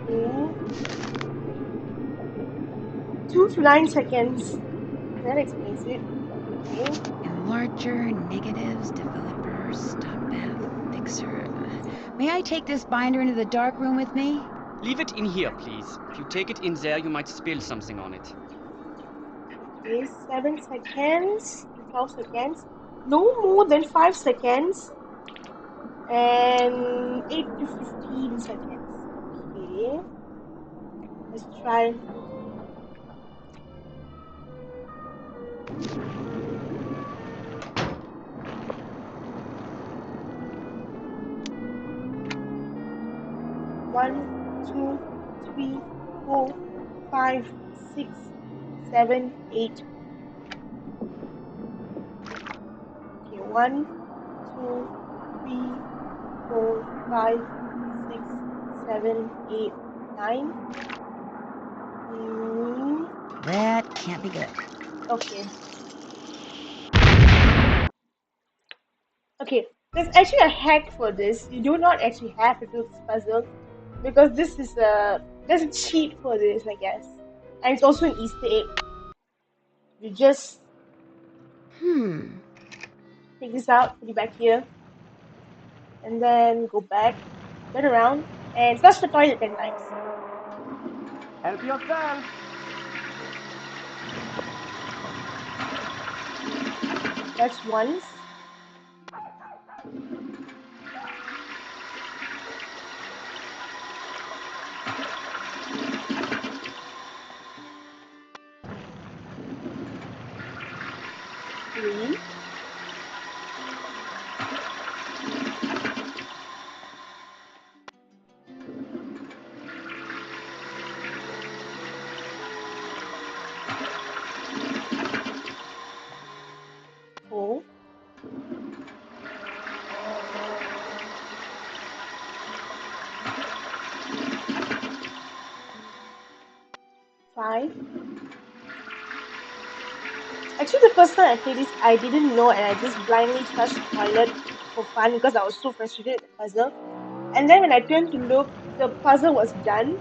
Okay. 2 to 9 seconds. That explains it. Okay. Enlarger, negatives, developer, stop bath, fixer. May I take this binder into the dark room with me? Leave it in here, please. If you take it in there, you might spill something on it. Okay, 7 seconds, 12 seconds, no more than 5 seconds, and 8 to 15 seconds. Okay, let's try. One, 2, 3, 4, 5, 6, 7, 8. Okay, 1, 2, 3, 4, 5, 6, 7, 8, 9. That can't be good. Okay. Okay, there's actually a hack for this. You do not actually have to do this puzzle because there's a cheat for this, I guess, and it's also an Easter egg. You just take this out, put it back here, and then go back, turn around, and flush the toilet 10 times. Help yourself. That's once. Three. Four. Five. Actually, the first time I played this, I didn't know, and I just blindly flushed the toilet for fun because I was so frustrated with the puzzle. And then when I turned to look, the puzzle was done.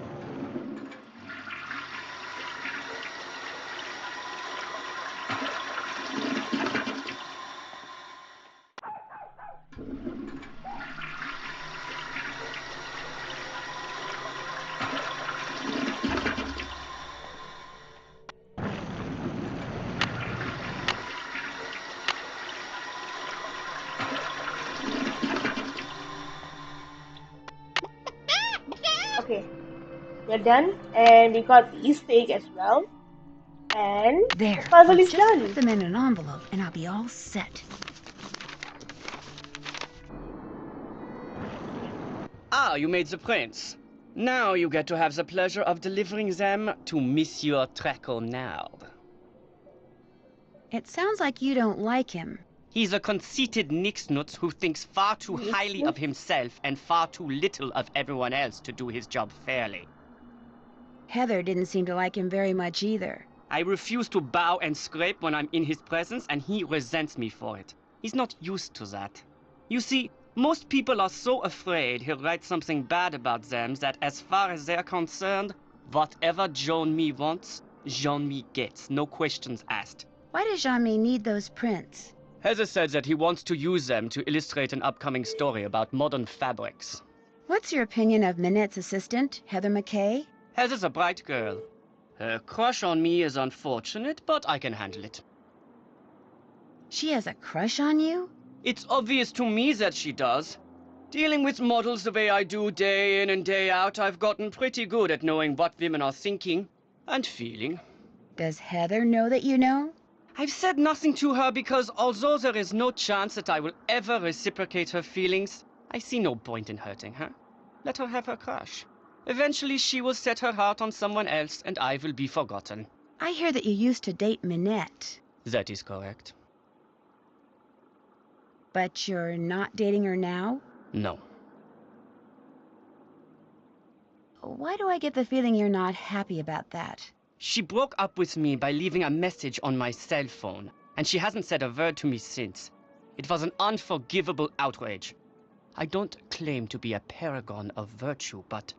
Okay, we're done, and we got the Easter egg as well. And There, the puzzle I'll is just done. put them in an envelope and I'll be all set. Ah, you made the prints. Now you get to have the pleasure of delivering them to Monsieur Traquenard. It sounds like you don't like him. He's a conceited nixnut who thinks far too highly of himself and far too little of everyone else to do his job fairly. Heather didn't seem to like him very much either. I refuse to bow and scrape when I'm in his presence, and he resents me for it. He's not used to that. You see, most people are so afraid he'll write something bad about them that as far as they're concerned, whatever Jean-Mi wants, Jean-Mi gets, no questions asked. Why does Jean-Mi need those prints? Heather said that he wants to use them to illustrate an upcoming story about modern fabrics. What's your opinion of Minette's assistant, Heather McKay? Heather's a bright girl. Her crush on me is unfortunate, but I can handle it. She has a crush on you? It's obvious to me that she does. Dealing with models the way I do day in and day out, I've gotten pretty good at knowing what women are thinking and feeling. Does Heather know that you know? I've said nothing to her because although there is no chance that I will ever reciprocate her feelings, I see no point in hurting her. Let her have her crush. Eventually she will set her heart on someone else and I will be forgotten. I hear that you used to date Minette. That is correct. But you're not dating her now? No. Why do I get the feeling you're not happy about that? She broke up with me by leaving a message on my cell phone, and she hasn't said a word to me since. It was an unforgivable outrage. I don't claim to be a paragon of virtue, but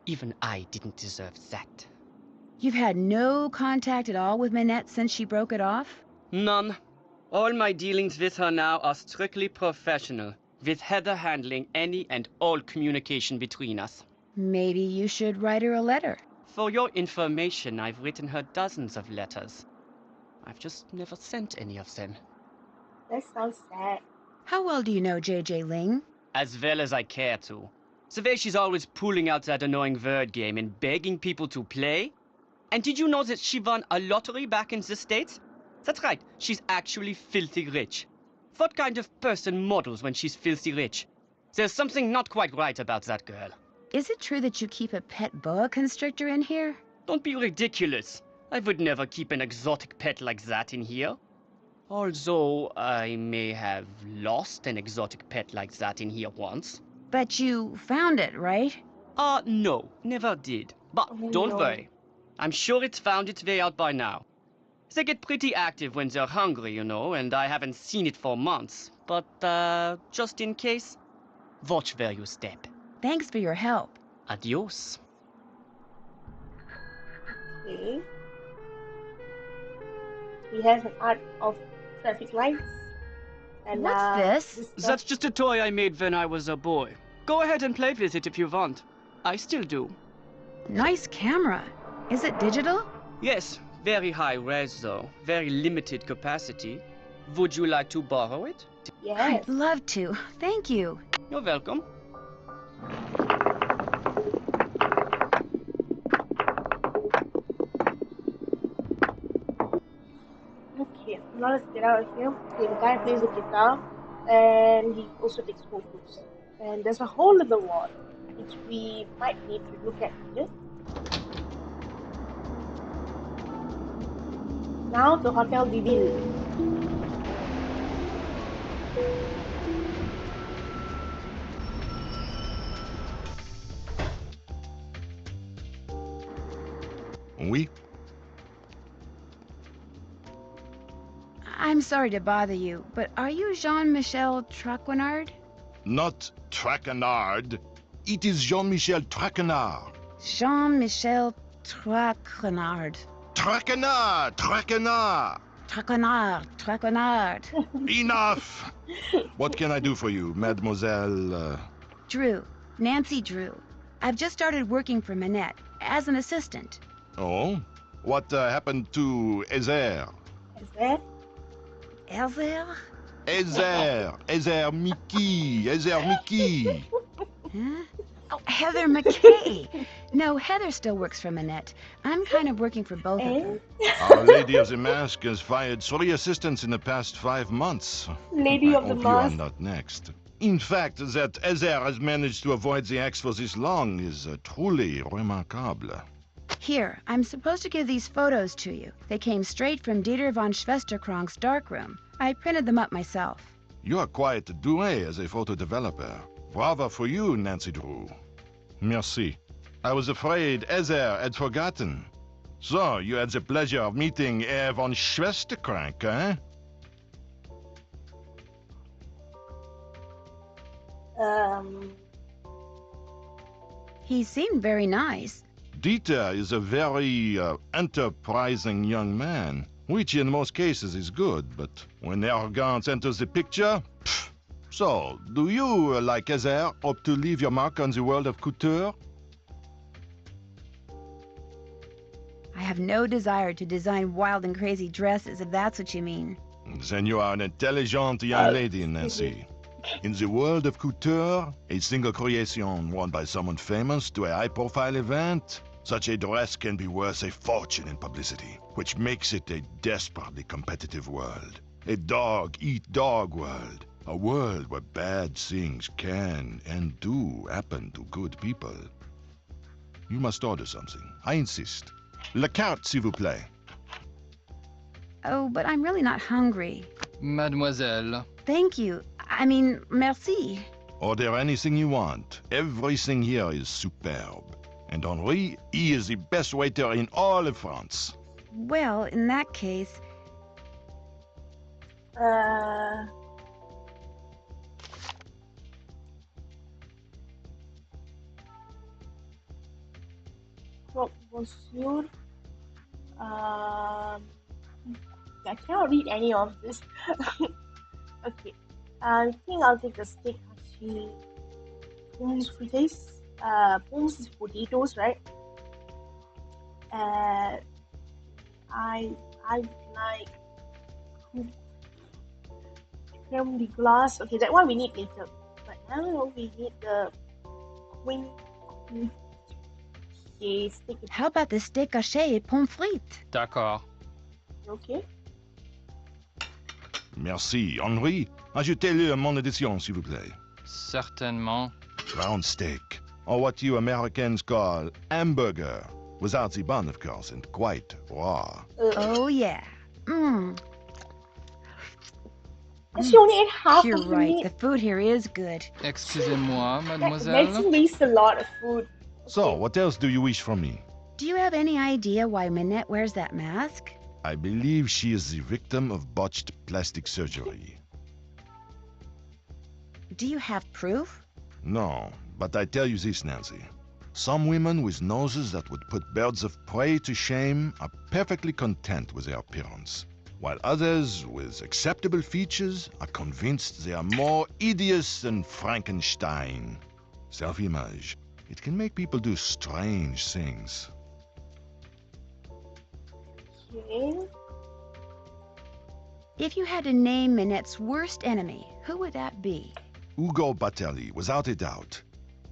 even I didn't deserve that. You've had no contact at all with Minette since she broke it off? None. All my dealings with her now are strictly professional, with Heather handling any and all communication between us. Maybe you should write her a letter. For your information, I've written her dozens of letters. I've just never sent any of them. That sounds sad. How well do you know J.J. Ling? As well as I care to. The way she's always pulling out that annoying word game and begging people to play. And did you know that she won a lottery back in the States? That's right, she's actually filthy rich. What kind of person models when she's filthy rich? There's something not quite right about that girl. Is it true that you keep a pet boa constrictor in here? Don't be ridiculous. I would never keep an exotic pet like that in here. Although I may have lost an exotic pet like that in here once. But you found it, right? No, never did. But don't worry. I'm sure it's found its way out by now. They get pretty active when they're hungry, you know, and I haven't seen it for months. But, just in case, watch where you step. Thanks for your help. Adios. Okay. We have an art of traffic lights. And What's this? That's just a toy I made when I was a boy. Go ahead and play with it if you want. I still do. Nice camera. Is it digital? Yes, very high res though. Very limited capacity. Would you like to borrow it? Yes. I'd love to. Thank you. You're welcome. Okay, now let's get out of here. Okay, the guy plays the guitar and he also takes photos. And there's a hole in the wall which we might need to look at here. Now the Hotel de Ville. Oui? I'm sorry to bother you, but are you Jean-Michel Traquenard? Not Traquenard. It is Jean-Michel Traquenard. Jean-Michel Traquenard. Traquenard! Traquenard! Traquenard. Enough! What can I do for you, mademoiselle? Drew. Nancy Drew. I've just started working for Minette as an assistant. Oh? What happened to Ezer? Is there? Elzer? Ezer Mickey. Huh? Oh, Heather McKay. No, Heather still works for Minette. I'm kind of working for both of them. Our Lady of the Mask has fired 3 assistants in the past 5 months. Lady I of the hope you are Mask. not next. In fact, that Ezer has managed to avoid the axe for this long is truly remarkable. Here, I'm supposed to give these photos to you. They came straight from Dieter von Schwesterkrank's darkroom. I printed them up myself. You are quite doué as a photo developer. Bravo for you, Nancy Drew. Merci. I was afraid Ezer had forgotten. So, you had the pleasure of meeting Herr von Schwesterkrank, eh? He seemed very nice. Dieter is a very enterprising young man, which in most cases is good, but when arrogance enters the picture, pff. So, do you, like Ezer, hope to leave your mark on the world of couture? I have no desire to design wild and crazy dresses, if that's what you mean. Then you are an intelligent young lady, Nancy. In the world of couture, a single creation worn by someone famous to a high-profile event, such a dress can be worth a fortune in publicity, which makes it a desperately competitive world. A dog-eat-dog world. A world where bad things can and do happen to good people. You must order something. I insist. La carte, s'il vous plaît. Oh, but I'm really not hungry. Mademoiselle. Thank you. I mean, merci. Order anything you want. Everything here is superb. And Henri, he is the best waiter in all of France. Well, in that case... What was your... I cannot read any of this. Okay. I think I'll take the steak hashi pommes frites. Pommes is potatoes, right? I like creme de glace. Okay, that one we need later. But now we need the queen. Okay, steak. How about the steak haché et pommes frites? D'accord. Okay. Merci. Henri, ajoutez-le mon addition, s'il vous plaît. Certainement. Round steak, or what you Americans call hamburger, without the bun, of course, and quite raw. Oh, yeah. Mmm. She only ate half You're of the right. meat. The food here is good. Excusez-moi, Medicine mademoiselle. wastes a lot of food. So, what else do you wish from me? Do you have any idea why Minette wears that mask? I believe she is the victim of botched plastic surgery. Do you have proof? No, but I tell you this, Nancy. Some women with noses that would put birds of prey to shame are perfectly content with their appearance, while others with acceptable features are convinced they are more hideous than Frankenstein. Self-image. It can make people do strange things. Okay. If you had to name Minette's worst enemy, who would that be? Ugo Batelli, without a doubt.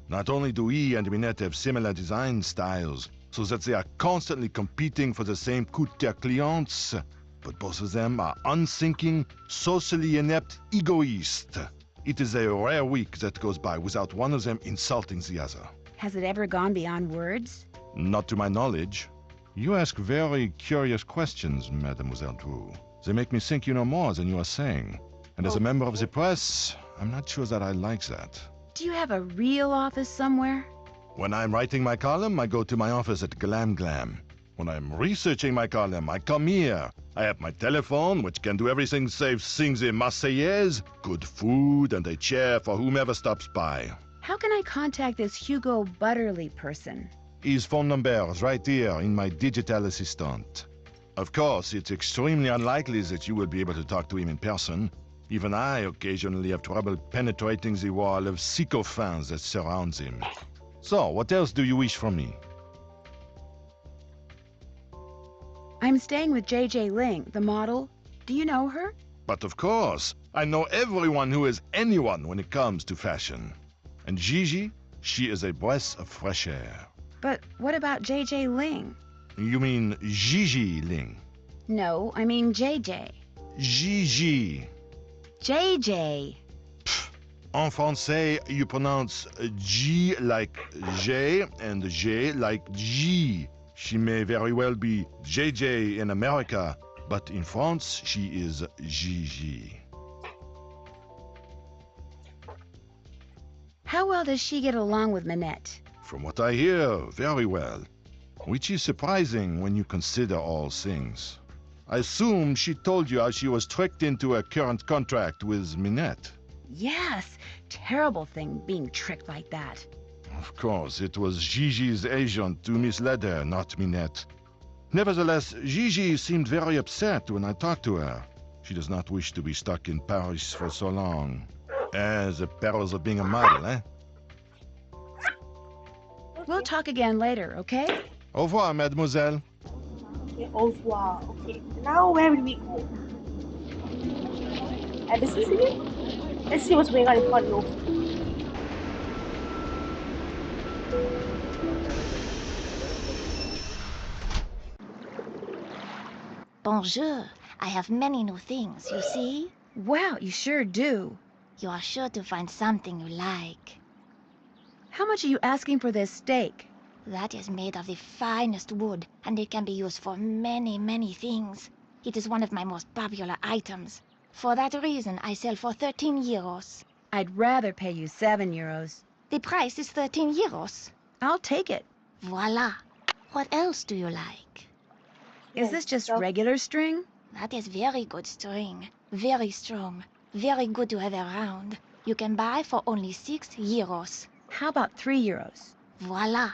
Not only do he and Minette have similar design styles, so that they are constantly competing for the same coûte clients, but both of them are unthinking, socially inept egoists. It is a rare week that goes by without one of them insulting the other. Has it ever gone beyond words? Not to my knowledge. You ask very curious questions, Mademoiselle Drew. They make me think you know more than you are saying. And as a member of the press, I'm not sure that I like that. Do you have a real office somewhere? When I'm writing my column, I go to my office at Glam Glam. When I'm researching my column, I come here. I have my telephone, which can do everything save sing the Marseillaise, good food, and a chair for whomever stops by. How can I contact this Hugo Butterly person? His phone number is right here in my digital assistant. Of course, it's extremely unlikely that you will be able to talk to him in person. Even I occasionally have trouble penetrating the wall of sycophants that surrounds him. So, what else do you wish from me? I'm staying with JJ Ling, the model. Do you know her? But of course, I know everyone who is anyone when it comes to fashion. And Gigi, she is a breath of fresh air. But what about JJ Ling? You mean Gigi Ling? No, I mean JJ. Gigi. JJ. En français, you pronounce G like J and J like G. She may very well be JJ in America, but in France, she is Gigi. How well does she get along with Minette? From what I hear, very well. Which is surprising when you consider all things. I assume she told you how she was tricked into a current contract with Minette. Yes, terrible thing being tricked like that. Of course, it was Gigi's agent who misled her, not Minette. Nevertheless, Gigi seemed very upset when I talked to her. She does not wish to be stuck in Paris for so long. The perils of being a model, eh? We'll talk again later, okay? Au revoir, mademoiselle. Okay, au revoir. Okay, now where will we go? Embassy City? Let's see what's going on in Port Novo. Bonjour. I have many new things, you see? Wow, you sure do. You are sure to find something you like. How much are you asking for this steak? That is made of the finest wood, and it can be used for many, many things. It is one of my most popular items. For that reason, I sell for 13 euros. I'd rather pay you 7 euros. The price is 13 euros. I'll take it. Voila. What else do you like? Is this just regular string? That is very good string. Very strong. Very good to have around. You can buy for only 6 euros. How about 3 euros? Voila.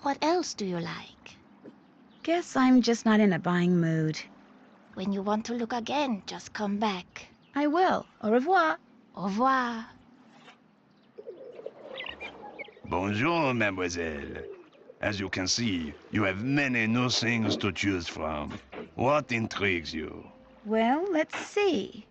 What else do you like? Guess I'm just not in a buying mood. When you want to look again, just come back. I will. Au revoir. Au revoir. Bonjour, mademoiselle. As you can see, you have many new things to choose from. What intrigues you? Well, let's see.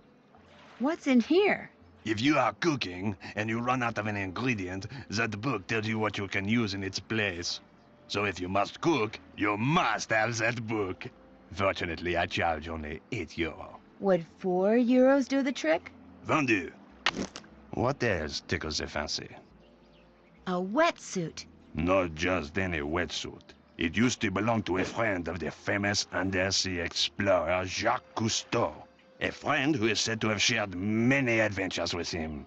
What's in here? If you are cooking and you run out of an ingredient, that book tells you what you can use in its place. So if you must cook, you must have that book. Fortunately, I charge only 8 euro. Would 4 euros do the trick? Vendu. What else tickles the fancy? A wetsuit. Not just any wetsuit. It used to belong to a friend of the famous undersea explorer Jacques Cousteau. A friend who is said to have shared many adventures with him.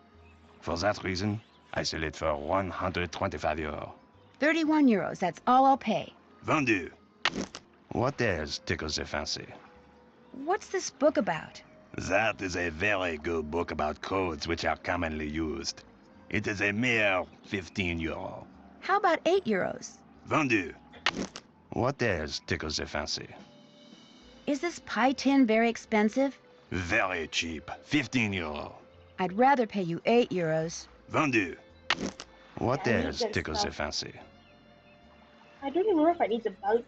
For that reason, I sell it for 125 euro. 31 euros, that's all I'll pay. Vendu. What else tickles the fancy? What's this book about? That is a very good book about codes which are commonly used. It is a mere 15 euro. How about 8 euros? Vendu. What else tickles the fancy? Is this pie tin very expensive? Very cheap. 15 euro. I'd rather pay you 8 euros. Vendu. What Yeah, I need else that tickles the stuff. fancy? I don't even know if I need the bulb.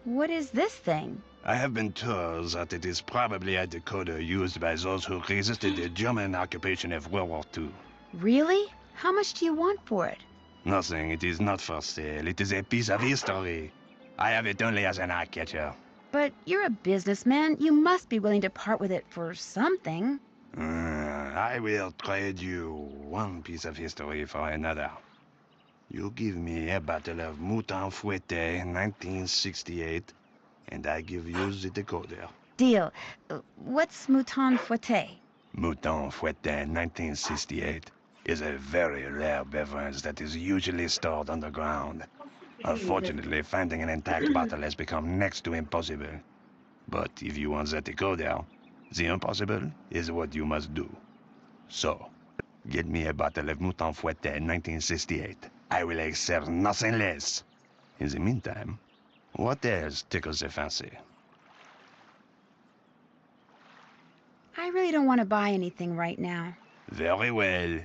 What is this thing? I have been told that it is probably a decoder used by those who resisted the German occupation of World War II. Really? How much do you want for it? Nothing, it is not for sale. It is a piece of history. I have it only as an eye-catcher. But you're a businessman. You must be willing to part with it for something. I will trade you one piece of history for another. You give me a bottle of Mouton Fouetté 1968, and I give you the decoder. Deal. What's Mouton Fouetté? Mouton Fouetté 1968 is a very rare beverage that is usually stored underground. Unfortunately, finding an intact bottle has become next to impossible. But if you want the decoder, the impossible is what you must do. So, get me a bottle of Mouton Fouetté 1968. I will accept nothing less. In the meantime, what else tickles the fancy? I really don't want to buy anything right now. Very well.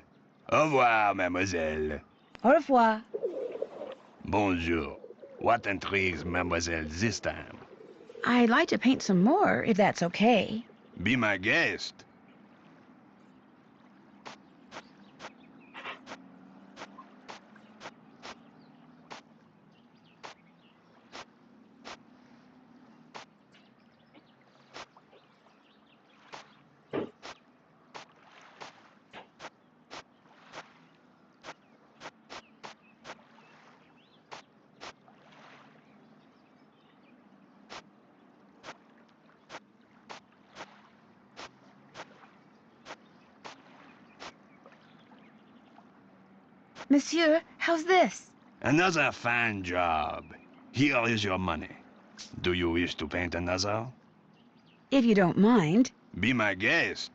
Au revoir, mademoiselle. Au revoir. Bonjour. What intrigues mademoiselle this time? I'd like to paint some more, if that's okay. Be my guest. Monsieur, how's this? Another fine job. Here is your money. Do you wish to paint another? If you don't mind. Be my guest.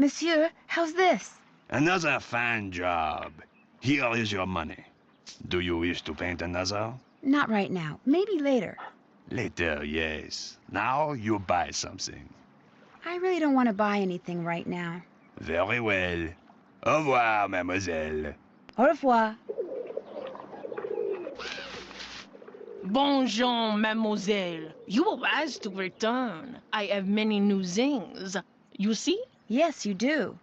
Monsieur, how's this? Another fine job. Here is your money. Do you wish to paint another? Not right now. Maybe later. Later, yes. Now you buy something. I really don't want to buy anything right now. Very well. Au revoir, mademoiselle. Au revoir. Bonjour, mademoiselle. You are wise to return. I have many new things. You see? Yes, you do.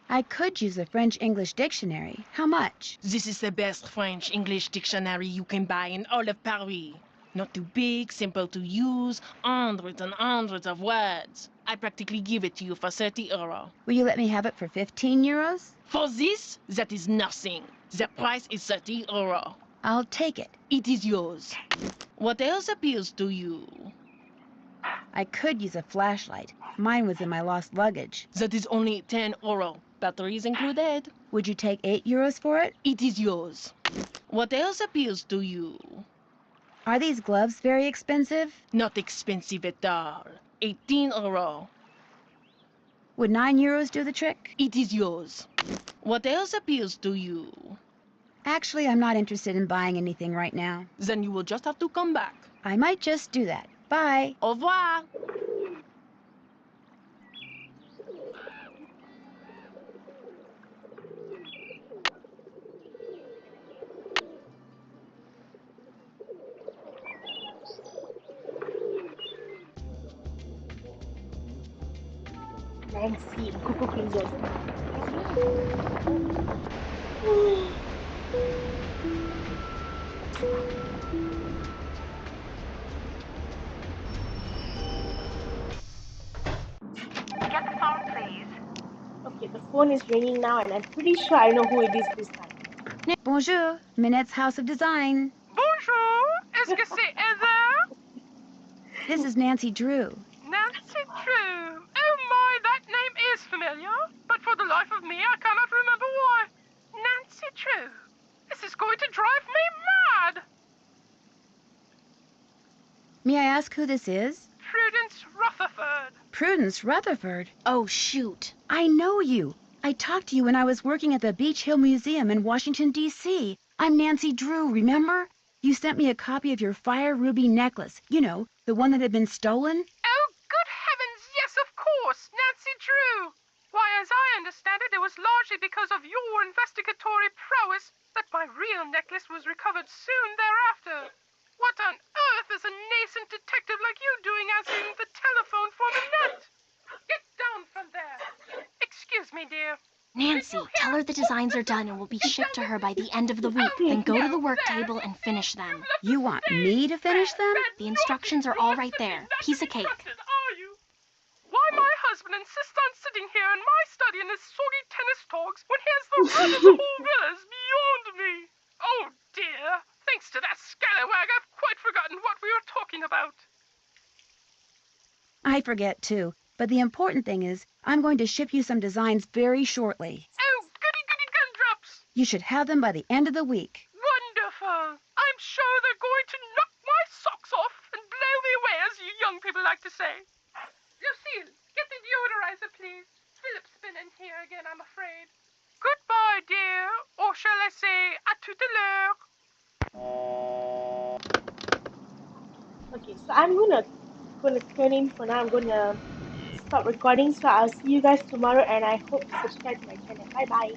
I could use a French-English dictionary. How much? This is the best French-English dictionary you can buy in all of Paris. Not too big, simple to use, hundreds and hundreds of words. I practically give it to you for 30 euro. Will you let me have it for 15 euros? For this, that is nothing. The price is 30 euro. I'll take it. It is yours. What else appeals to you? I could use a flashlight. Mine was in my lost luggage. That is only 10 euro. Batteries included. Would you take 8 euros for it? It is yours. What else appeals to you? Are these gloves very expensive? Not expensive at all. 18 euro. Would 9 euros do the trick? It is yours. What else appeals to you? Actually, I'm not interested in buying anything right now. Then you will just have to come back. I might just do that. Bye. Au revoir. Nancy, Cuckoo Princess. Get the phone, please. Okay, the phone is ringing now, and I'm pretty sure I know who it is this time. Bonjour, Minette's House of Design. Bonjour, est-ce que c'est Heather? This is Nancy Drew. Nancy Drew. Oh ask who this is? Prudence Rutherford. Prudence Rutherford? Oh, shoot. I know you. I talked to you when I was working at the Beach Hill Museum in Washington, D.C. I'm Nancy Drew, remember? You sent me a copy of your fire ruby necklace. You know, the one that had been stolen. Oh, good heavens, yes, of course, Nancy Drew. Why, as I understand it, it was largely because of your investigatory prowess that my real necklace was recovered soon thereafter. What on earth is a nascent detective like you doing answering the telephone for Minette? Get down from there. Excuse me, dear. Nancy, tell her the designs are done and will be shipped to her by the end of the week. Then go to the work table and finish them. You want me to finish them? The instructions are all right there. Piece of cake. Are you? Why my husband insists on sitting here in my study in his soggy tennis talks when he has the run of the whole villa is beyond me. Oh dear. Thanks to that scallywag, I've quite forgotten what we were talking about. I forget too, but the important thing is I'm going to ship you some designs very shortly. Oh, goody gumdrops. You should have them by the end of the week. Wonderful. I'm sure they're going to knock my socks off and blow me away, as you young people like to say. Lucille, get the deodorizer, please. Philip's been in here again, I'm afraid. Goodbye, dear. Or shall I say, à tout à l'heure. Okay, so I'm gonna turn in for now. I'm gonna stop recording. So I'll see you guys tomorrow, and I hope you subscribe to my channel. Bye bye.